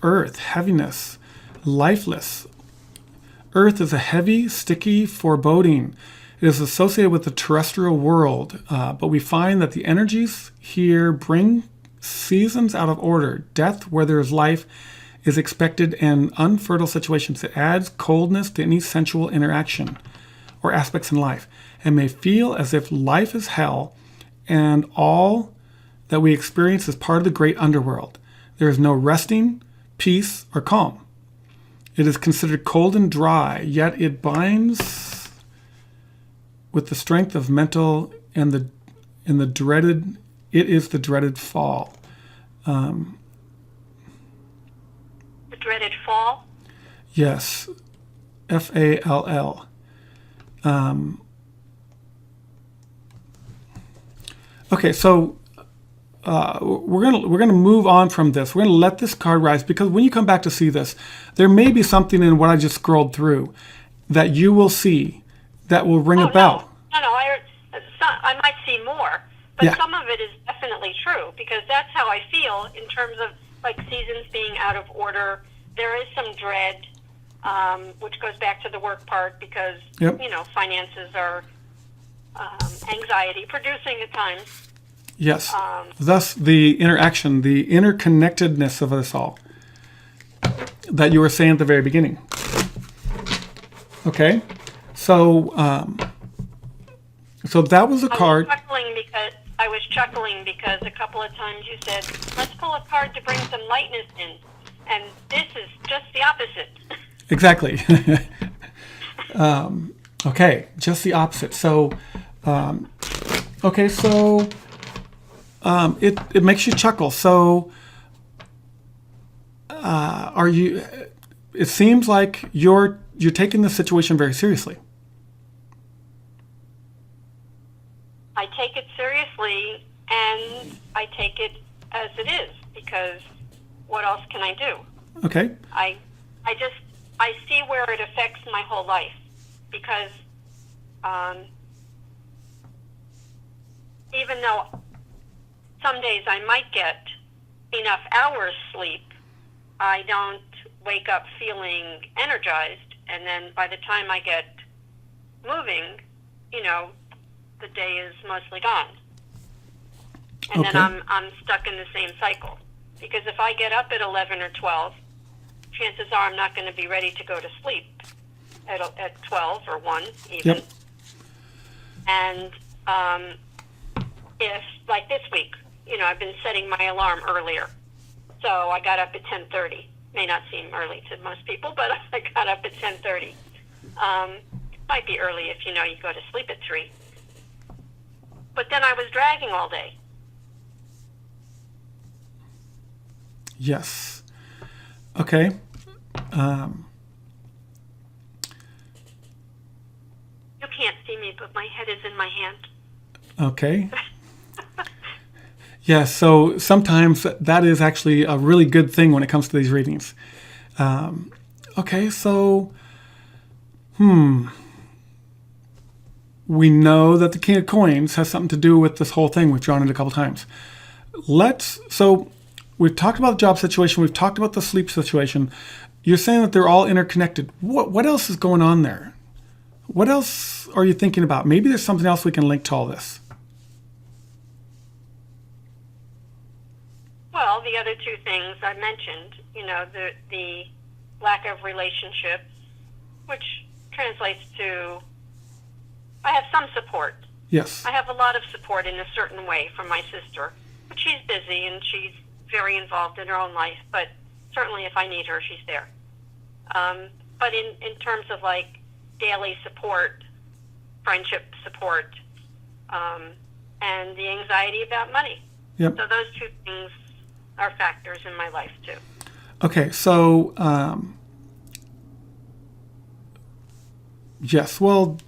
earth, heaviness, lifeless. Earth is a heavy, sticky foreboding. It is associated with the terrestrial world, but we find that the energies here bring seasons out of order. Death, where there is life, is expected in unfertile situations. It adds coldness to any sensual interaction or aspects in life, and may feel as if life is hell and all that we experience is part of the great underworld. There is no resting, peace, or calm. It is considered cold and dry, yet it binds with the strength of mental and the dreaded. It is the dreaded fall. The dreaded fall? Yes, F-A-L-L. Okay, so we're gonna move on from this. We're gonna let this card rise because when you come back to see this, there may be something in what I just scrolled through that you will see that will ring a bell. No, I might see more, but some of it is definitely true because that's how I feel in terms of like seasons being out of order. There is some dread, which goes back to the work part because finances are anxiety producing at times. Yes. Thus, the interaction, the interconnectedness of us all that you were saying at the very beginning. Okay. So that was a card. I was chuckling because a couple of times you said, let's pull a card to bring some lightness in. And this is just the opposite. Exactly. Okay. Just the opposite. So, it makes you chuckle. So, are you? It seems like you're taking the situation very seriously. I take it seriously, and I take it as it is because what else can I do? Okay. I see where it affects my whole life because even though some days I might get enough hours sleep, I don't wake up feeling energized, and then by the time I get moving, the day is mostly gone. And Okay. then I'm stuck in the same cycle. Because if I get up at 11 or 12, chances are I'm not going to be ready to go to sleep at 12 or 1 even. Yep. And if, like this week, I've been setting my alarm earlier. So I got up at 10:30. May not seem early to most people, but I got up at 10:30. Might be early if you go to sleep at 3. But then I was dragging all day. Yes. Okay. You can't see me, but my head is in my hand. Okay. Yeah, so sometimes that is actually a really good thing when it comes to these readings. Okay, so, we know that the King of Coins has something to do with this whole thing. We've drawn it a couple times. So we've talked about the job situation. We've talked about the sleep situation. You're saying that they're all interconnected. What else is going on there? What else are you thinking about? Maybe there's something else we can link to all this. Well, the other two things I mentioned, the lack of relationships, which translates to I have some support. Yes. I have a lot of support in a certain way from my sister, but she's busy and she's very involved in her own life, but certainly if I need her, she's there. But in terms of like daily support, friendship support, and the anxiety about money. Yep. So those two things are factors in my life too. Okay, so yes, well,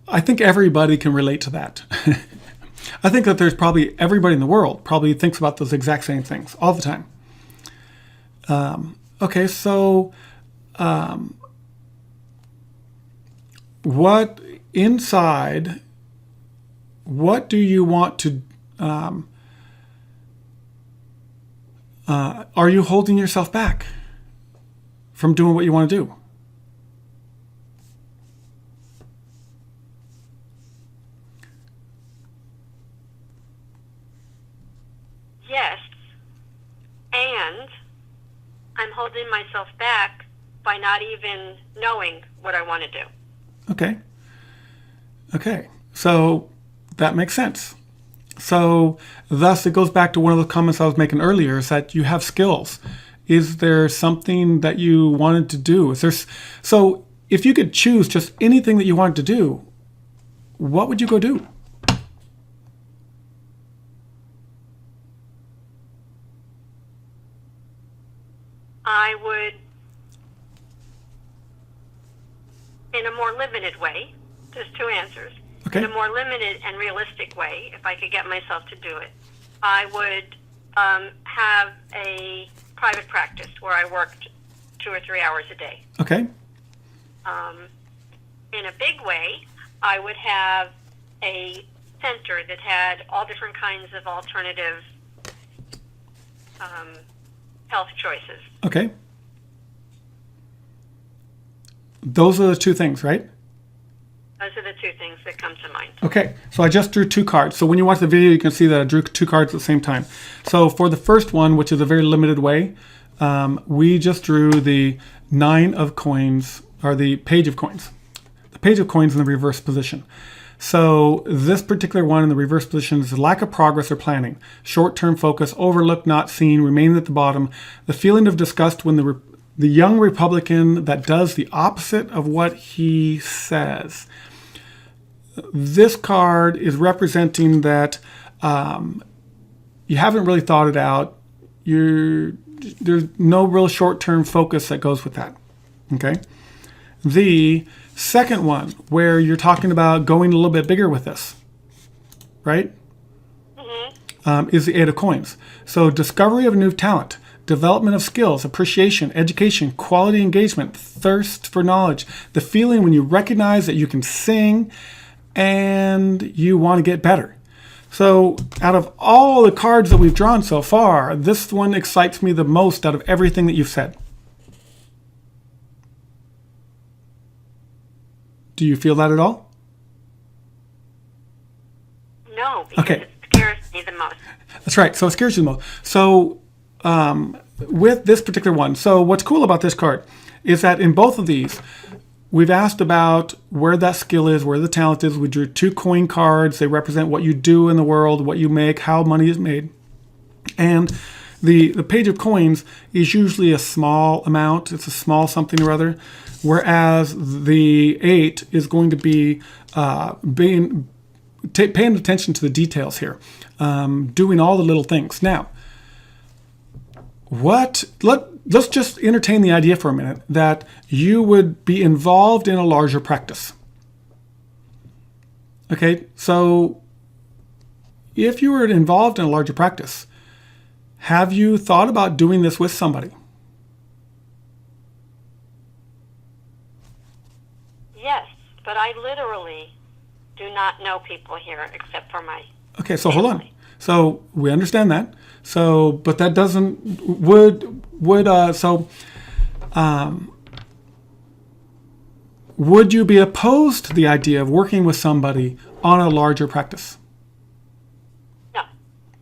I think everybody can relate to that. I think that there's probably everybody in the world probably thinks about those exact same things all the time. Okay, so what do you want to, are you holding yourself back from doing what you want to do? Yes, and I'm holding myself back by not even knowing what I want to do. Okay, so that makes sense. So thus it goes back to one of the comments I was making earlier, is that you have skills. Is there something that you wanted to do? So if you could choose just anything that you wanted to do, what would you go do? I would, in a more limited way, there's two answers. Okay. In a more limited and realistic way, if I could get myself to do it, I would have a private practice where I worked 2 or 3 hours a day. Okay. In a big way, I would have a center that had all different kinds of alternative health choices. Okay. Those are the two things, right? Those are the two things that come to mind. Okay, so I just drew 2 cards. So when you watch the video, you can see that I drew 2 cards at the same time. So for the first one, which is a very limited way, we just drew the 9 of coins, or the page of coins. The page of coins in the reverse position. So this particular one in the reverse position is lack of progress or planning. Short-term focus, overlooked, not seen, remain at the bottom. The feeling of disgust when the young Republican that does the opposite of what he says. This card is representing that you haven't really thought it out. There's no real short-term focus that goes with that. Okay. The second one, where you're talking about going a little bit bigger with this, right? Mm-hmm. is the Eight of Coins. So discovery of a new talent, development of skills, appreciation, education, quality engagement, thirst for knowledge, the feeling when you recognize that you can sing and you want to get better. So out of all the cards that we've drawn so far, this one excites me the most out of everything that you've said. Do you feel that at all? No, because Okay. it scares me the most. That's right. So it scares you the most. So with this particular one, so what's cool about this card is that in both of these, we've asked about where that skill is, where the talent is. We drew 2 coin cards. They represent what you do in the world, what you make, how money is made. And the page of coins is usually a small amount. It's a small something or other. Whereas the 8 is going to be paying attention to the details here, doing all the little things. Now, let's just entertain the idea for a minute that you would be involved in a larger practice. Okay, so if you were involved in a larger practice, have you thought about doing this with somebody? Yes, but I literally do not know people here except for my Okay, so hold on. family. So we understand that. So, but that doesn't would you be opposed to the idea of working with somebody on a larger practice? No,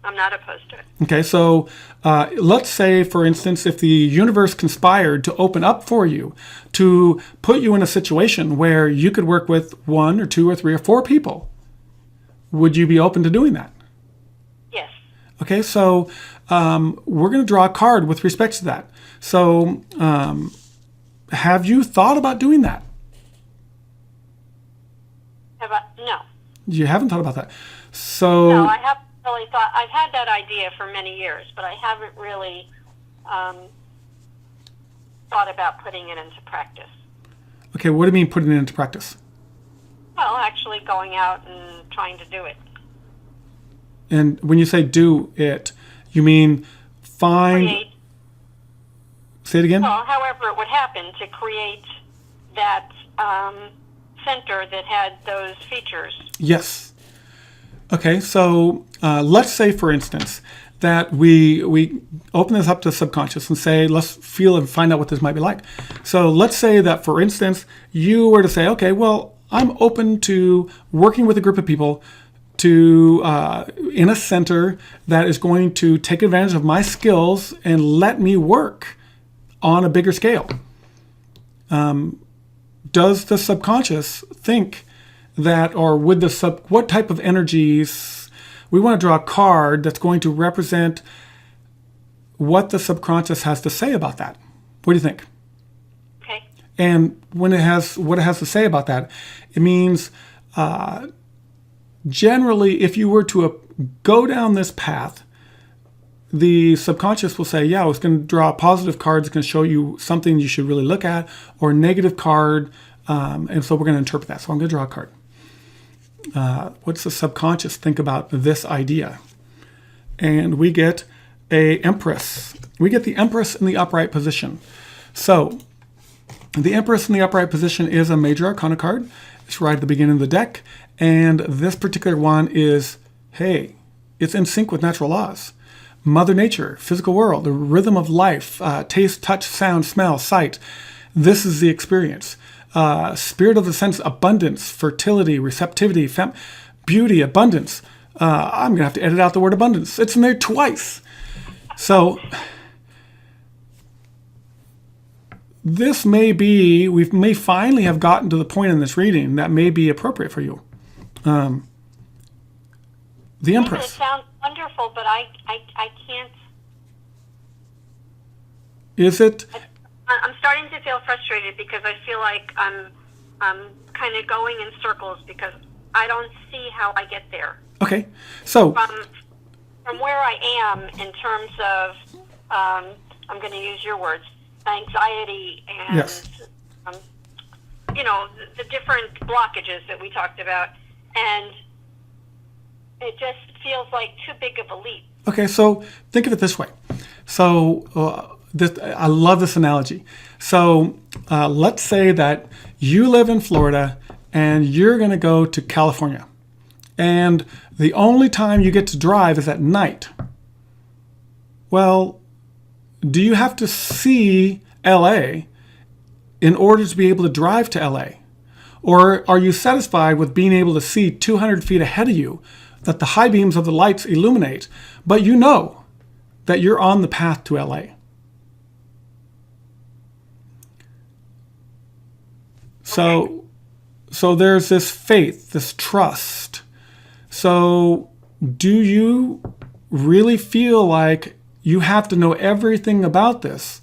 I'm not opposed to it. Okay, so let's say, for instance, if the universe conspired to open up for you, to put you in a situation where you could work with 1 or 2 or 3 or 4 people, would you be open to doing that? Yes. Okay, so we're going to draw a card with respect to that. So have you thought about doing that? No. You haven't thought about that. So No, I haven't really thought. I've had that idea for many years, but I haven't really thought about putting it into practice. okay, what do you mean putting it into practice? Well, actually going out and trying to do it. And when you say do it, you mean find... Create, Say it again? well, however it would happen to create that center that had those features. Yes. Okay, so let's say, for instance, that we open this up to the subconscious and say, let's feel and find out what this might be like. So let's say that, for instance, you were to say, okay, well, I'm open to working with a group of people to in a center that is going to take advantage of my skills and let me work on a bigger scale. Does the subconscious think that, or would what type of energies, we want to draw a card that's going to represent what the subconscious has to say about that. What do you think? Okay. And when it has what it has to say about that, it means generally, if you were to go down this path, the subconscious will say, yeah, it's going to draw a positive card. It's going to show you something you should really look at, or a negative card. And so we're going to interpret that. So I'm going to draw a card. What's the subconscious think about this idea? And we get a Empress. We get the Empress in the upright position. So the Empress in the upright position is a major arcana card. It's right at the beginning of the deck. And this particular one is, hey, it's in sync with natural laws. Mother Nature, physical world, the rhythm of life, taste, touch, sound, smell, sight. This is the experience. Spirit of the sense, abundance, fertility, receptivity, beauty, abundance. I'm going to have to edit out the word abundance. It's in there twice. So this may be, we may finally have gotten to the point in this reading that may be appropriate for you. The Empress. It sounds wonderful, but I can't. Is it? I'm starting to feel frustrated because I feel like I'm kind of going in circles because I don't see how I get there. Okay. So From where I am in terms of, I'm going to use your words, anxiety and, yes. The different blockages that we talked about. And it just feels like too big of a leap. Okay, so think of it this way. So I love this analogy. So let's say that you live in Florida and you're going to go to California. And the only time you get to drive is at night. Well, do you have to see LA in order to be able to drive to LA? Or are you satisfied with being able to see 200 feet ahead of you that the high beams of the lights illuminate, but you know that you're on the path to LA? So there's this faith, this trust. So do you really feel like you have to know everything about this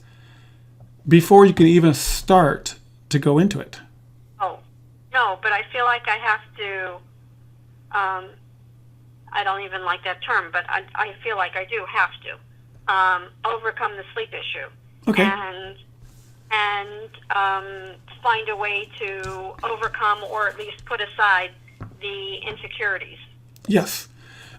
before you can even start to go into it? Oh, no, but I feel like I have to, I don't even like that term, but I feel like I do have to overcome the sleep issue. Okay. And find a way to overcome or at least put aside the insecurities. Yes.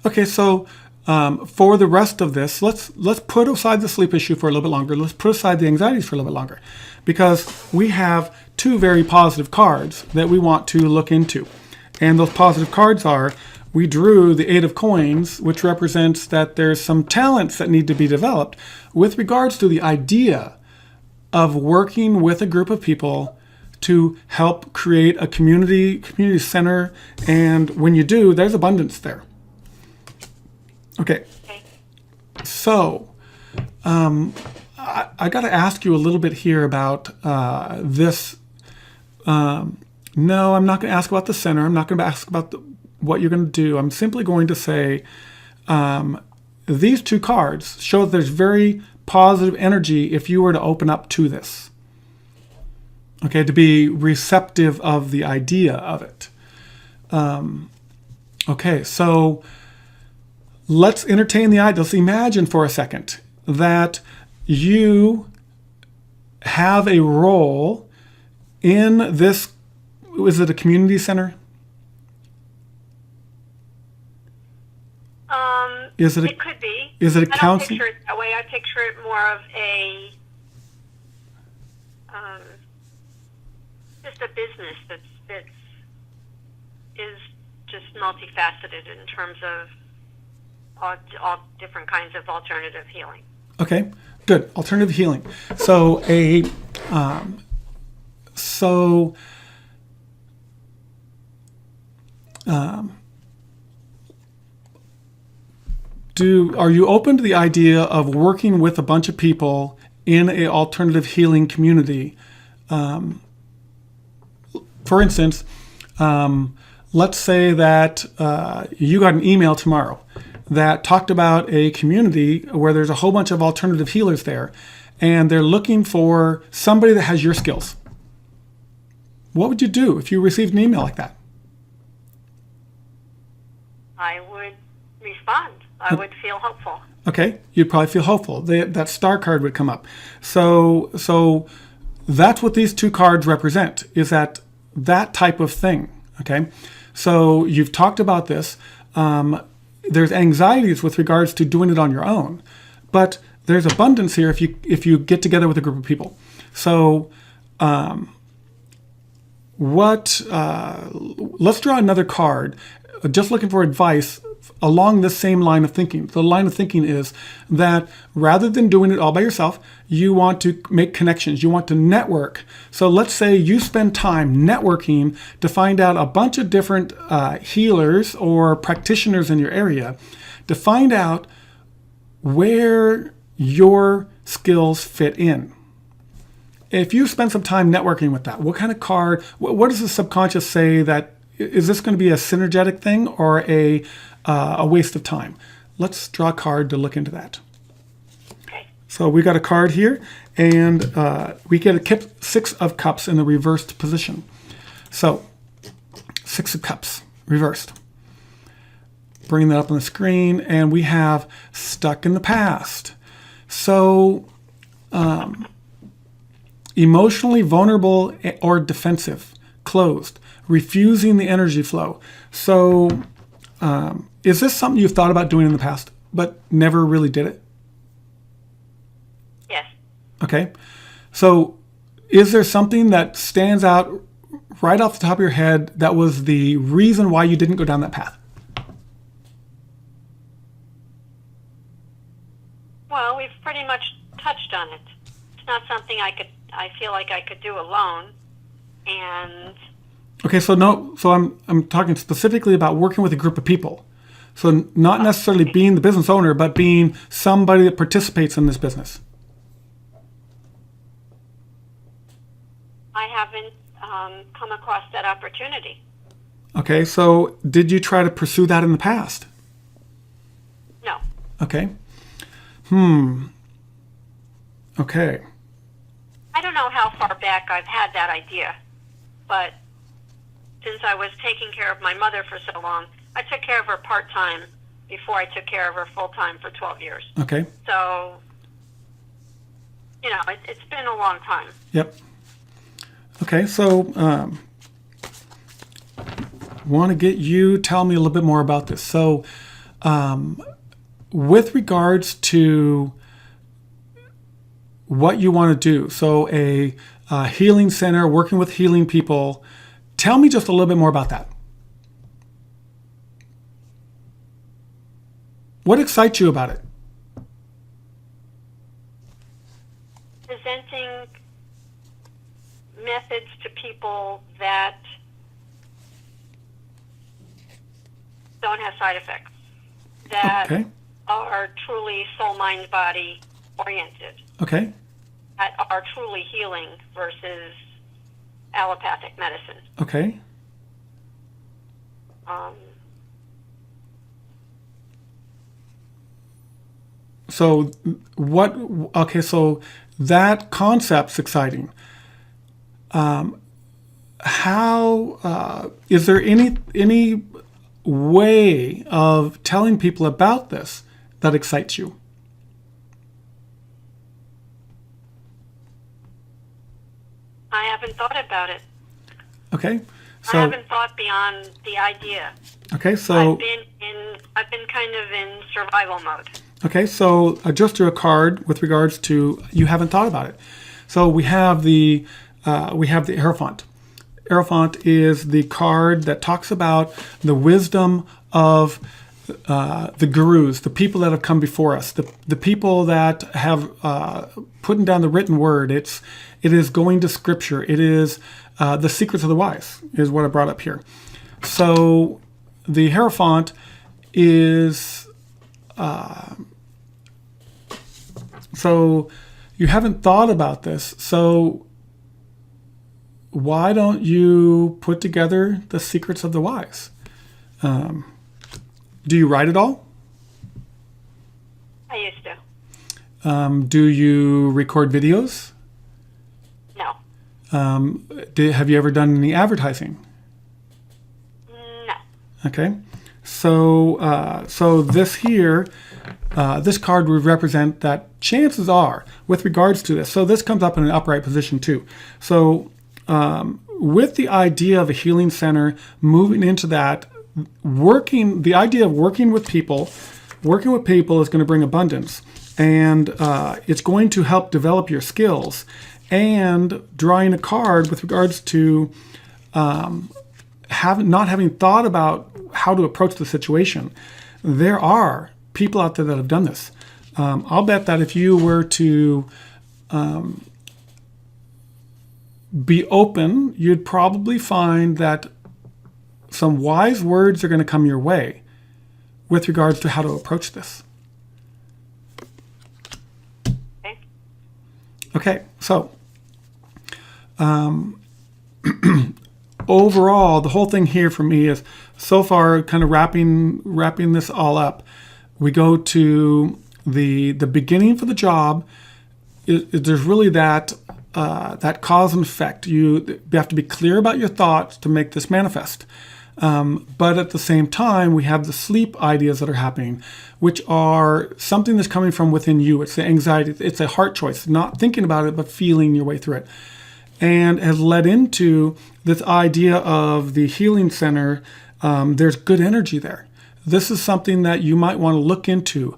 Okay, so for the rest of this, let's put aside the sleep issue for a little bit longer. Let's put aside the anxieties for a little bit longer, because we have two very positive cards that we want to look into. And those positive cards are, we drew the Eight of Coins, which represents that there's some talents that need to be developed with regards to the idea of working with a group of people to help create a community center. And when you do, there's abundance there. Okay. So I got to ask you a little bit here about this. No, I'm not going to ask about the center. I'm not going to ask about what you're going to do. I'm simply going to say these two cards show that there's very positive energy if you were to open up to this. Okay, to be receptive of the idea of it. Okay, so let's entertain the idea. Let's imagine for a second that you have a role in this. Is it a community center? It could be. Is it a I don't counseling? picture it that way. I picture it more of a just a business that's is just multifaceted in terms of all different kinds of alternative healing. Okay, good. Alternative healing. So are you open to the idea of working with a bunch of people in an alternative healing community? For instance, let's say that you got an email tomorrow that talked about a community where there's a whole bunch of alternative healers there, and they're looking for somebody that has your skills. What would you do if you received an email like that? I would respond. I would feel hopeful. Okay, you'd probably feel hopeful. That star card would come up. So that's what these two cards represent, is that type of thing. Okay, so you've talked about this. There's anxieties with regards to doing it on your own, but there's abundance here if you get together with a group of people. So let's draw another card. Just looking for advice along the same line of thinking. The line of thinking is that rather than doing it all by yourself, you want to make connections. You want to network. So let's say you spend time networking to find out a bunch of different healers or practitioners in your area to find out where your skills fit in. If you spend some time networking with that, what kind of card, what does the subconscious say that, is this going to be a synergetic thing or a waste of time? Let's draw a card to look into that. Okay. So we got a card here, and we get a Six of Cups in the reversed position. So, Six of Cups, reversed. Bring that up on the screen, and we have stuck in the past. So, emotionally vulnerable or defensive, closed, refusing the energy flow. So, is this something you've thought about doing in the past, but never really did it? Yes. Okay. So is there something that stands out right off the top of your head that was the reason why you didn't go down that path? Well, we've pretty much touched on it. It's not something I feel like I could do alone. And Okay, so I'm talking specifically about working with a group of people. So not necessarily being the business owner, but being somebody that participates in this business. I haven't come across that opportunity. Okay, so did you try to pursue that in the past? No. Okay. Okay. I don't know how far back I've had that idea, but since I was taking care of my mother for so long, I took care of her part-time before I took care of her full-time for 12 years. Okay. So, it's been a long time. Yep. Okay, so want to get you tell me a little bit more about this. So, with regards to what you want to do, so a healing center, working with healing people, tell me just a little bit more about that. What excites you about it? Presenting methods to people that don't have side effects, that Okay. are truly soul, mind, body oriented, Okay. that are truly healing versus allopathic medicine. Okay. So so that concept's exciting. How is there any way of telling people about this that excites you? I haven't thought about it. Okay. I So haven't thought beyond the idea. okay, so I've been kind of in survival mode. okay, so I just drew a card with regards to you haven't thought about it. So we have the Hierophant. Hierophant is the card that talks about the wisdom of the gurus, the people that have come before us, the people that have put down the written word. It is going to scripture. It is the secrets of the wise is what I brought up here. So the Hierophant is so you haven't thought about this. So why don't you put together the secrets of the wise? Do you write it all? I used to. Do you record videos? No. Have you ever done any advertising? No. Okay. So this here, this card would represent that chances are, with regards to this, so this comes up in an upright position too. So with the idea of a healing center, moving into that, the idea of working with people is going to bring abundance, and it's going to help develop your skills. And drawing a card with regards to not having thought about how to approach the situation. There are people out there that have done this. I'll bet that if you were to be open, you'd probably find that some wise words are going to come your way with regards to how to approach this. Okay. Okay, so overall, the whole thing here for me is so far kind of wrapping this all up. We go to the beginning for the job. There's really that cause and effect. You have to be clear about your thoughts to make this manifest. But at the same time, we have the sleep ideas that are happening, which are something that's coming from within you. It's the anxiety. It's a heart choice, not thinking about it, but feeling your way through it. And has led into this idea of the healing center. There's good energy there. this is something that you might want to look into,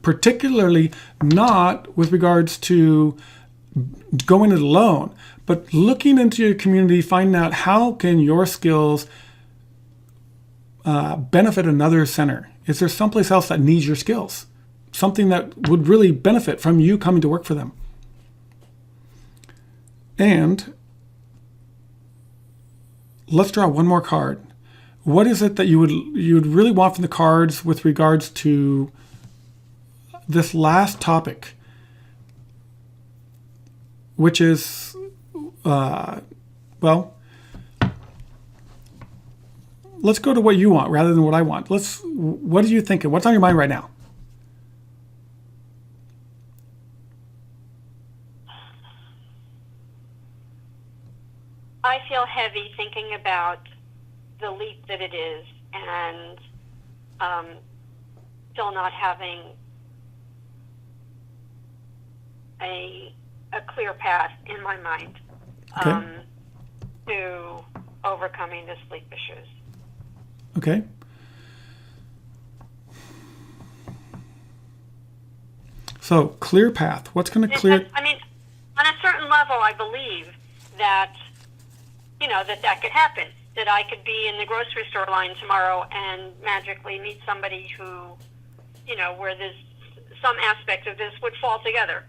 particularly not with regards to going it alone, but looking into your community, finding out how can your skills benefit another center. Is there someplace else that needs your skills? Something that would really benefit from you coming to work for them. And let's draw one more card. What is it that you would really want from the cards with regards to this last topic, which is, well, let's go to what you want rather than what I want. What are you thinking? What's on your mind right now? I feel heavy thinking about the leap that it is, and still not having a clear path in my mind to overcoming the sleep issues. Okay. So, clear path. What's going to clear? I mean, on a certain level, I believe that, that could happen. That I could be in the grocery store line tomorrow and magically meet somebody who, where some aspect of this would fall together.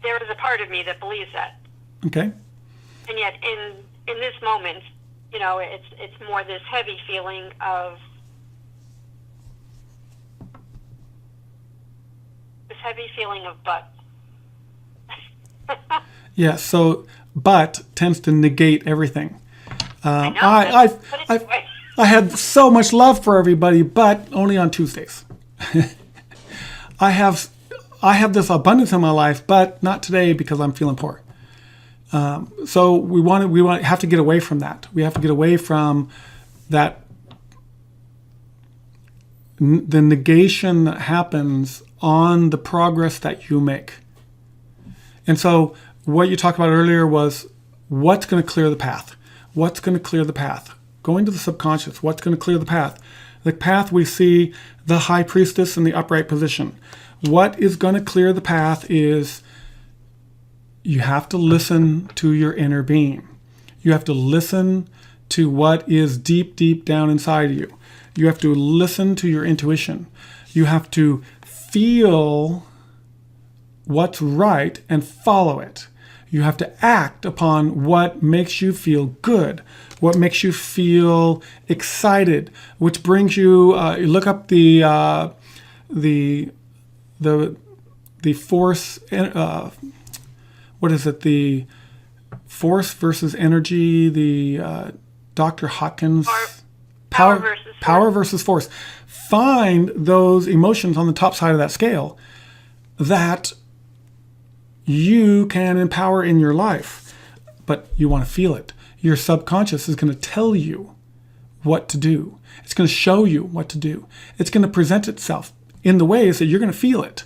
There is a part of me that believes that. Okay. And yet, in this moment, it's more this heavy feeling of but. Yeah. So, but tends to negate everything. I had so much love for everybody, but only on Tuesdays. I have this abundance in my life, but not today because I'm feeling poor. So we have to get away from that. We have to get away from that, the negation that happens on the progress that you make. And so what you talked about earlier was what's going to clear the path. What's going to clear the path? Going to the subconscious, what's going to clear the path? The path we see the high priestess in the upright position. What is going to clear the path is you have to listen to your inner being. You have to listen to what is deep, deep down inside of you. You have to listen to your intuition. You have to feel what's right and follow it. You have to act upon what makes you feel good, what makes you feel excited, which brings you. You look up the force. What is it? The force versus energy. The Dr. Hawkins. Power versus force. Find those emotions on the top side of that scale that you can empower in your life, but you want to feel it. Your subconscious is going to tell you what to do. It's going to show you what to do. It's going to present itself in the ways that you're going to feel it.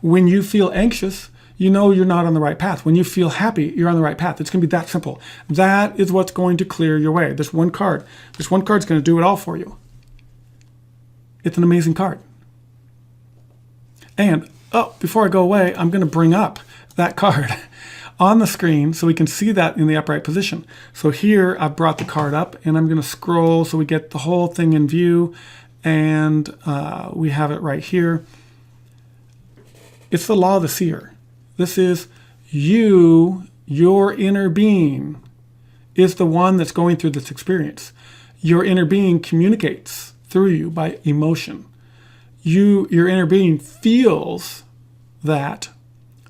When you feel anxious, you know you're not on the right path. When you feel happy, you're on the right path. It's going to be that simple. That is what's going to clear your way. This one card's going to do it all for you. It's an amazing card. And, before I go away, I'm going to bring up that card on the screen so we can see that in the upright position. So here I've brought the card up and I'm going to scroll so we get the whole thing in view, and we have it right here. It's the law of the seer. This is you, your inner being is the one that's going through this experience. Your inner being communicates through you by emotion. Your inner being feels that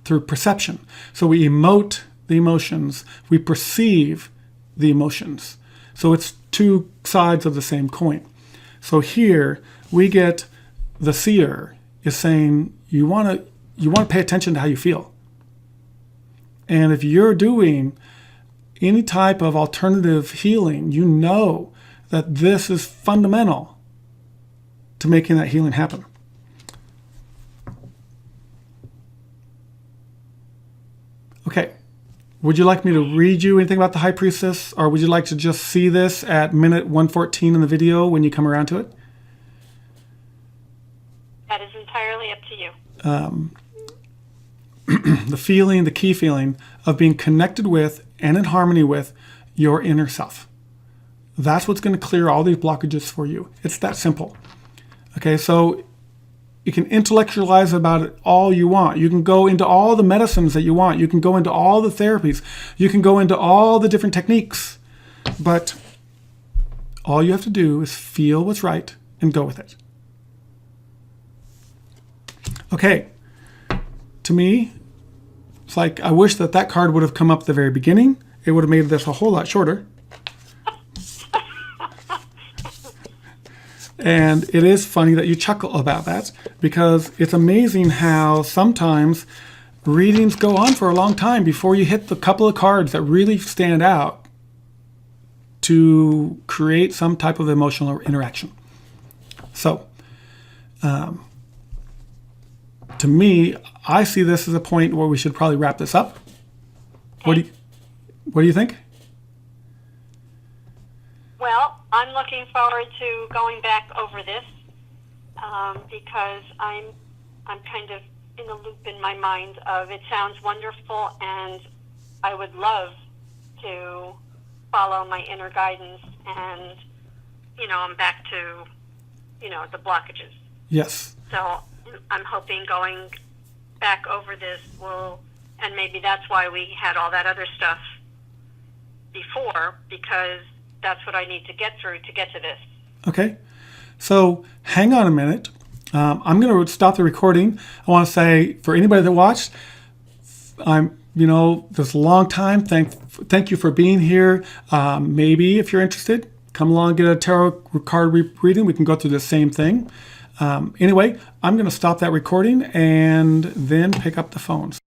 through perception. So we emote the emotions, we perceive the emotions. So it's two sides of the same coin. So here we get the seer is saying you want to pay attention to how you feel. And if you're doing any type of alternative healing, you know that this is fundamental to making that healing happen. Okay, Would you like me to read you anything about the High Priestess, or would you like to just see this at minute 114 in the video when you come around to it? That is entirely up to you. The feeling, the key feeling of being connected with and in harmony with your inner self. That's what's going to clear all these blockages for you. It's that simple. Okay, so you can intellectualize about it all you want. You can go into all the medicines that you want. You can go into all the therapies. You can go into all the different techniques. But all you have to do is feel what's right and go with it. Okay, to me, it's like I wish that card would have come up at the very beginning. It would have made this a whole lot shorter. And it is funny that you chuckle about that, because it's amazing how sometimes readings go on for a long time before you hit the couple of cards that really stand out to create some type of emotional interaction. So, to me, I see this as a point where we should probably wrap this up. Okay. What do you think? Well, I'm looking forward to going back over this because I'm kind of in a loop in my mind of it sounds wonderful, and I would love to follow my inner guidance, and I'm back to the blockages. Yes. So I'm hoping going back over this will, and maybe that's why we had all that other stuff before, because that's what I need to get through to get to this. Okay. So hang on a minute. I'm going to stop the recording. I want to say, for anybody that watched, this long time. Thank you for being here. Maybe if you're interested, come along and get a tarot card reading. We can go through the same thing. Anyway, I'm going to stop that recording and then pick up the phones.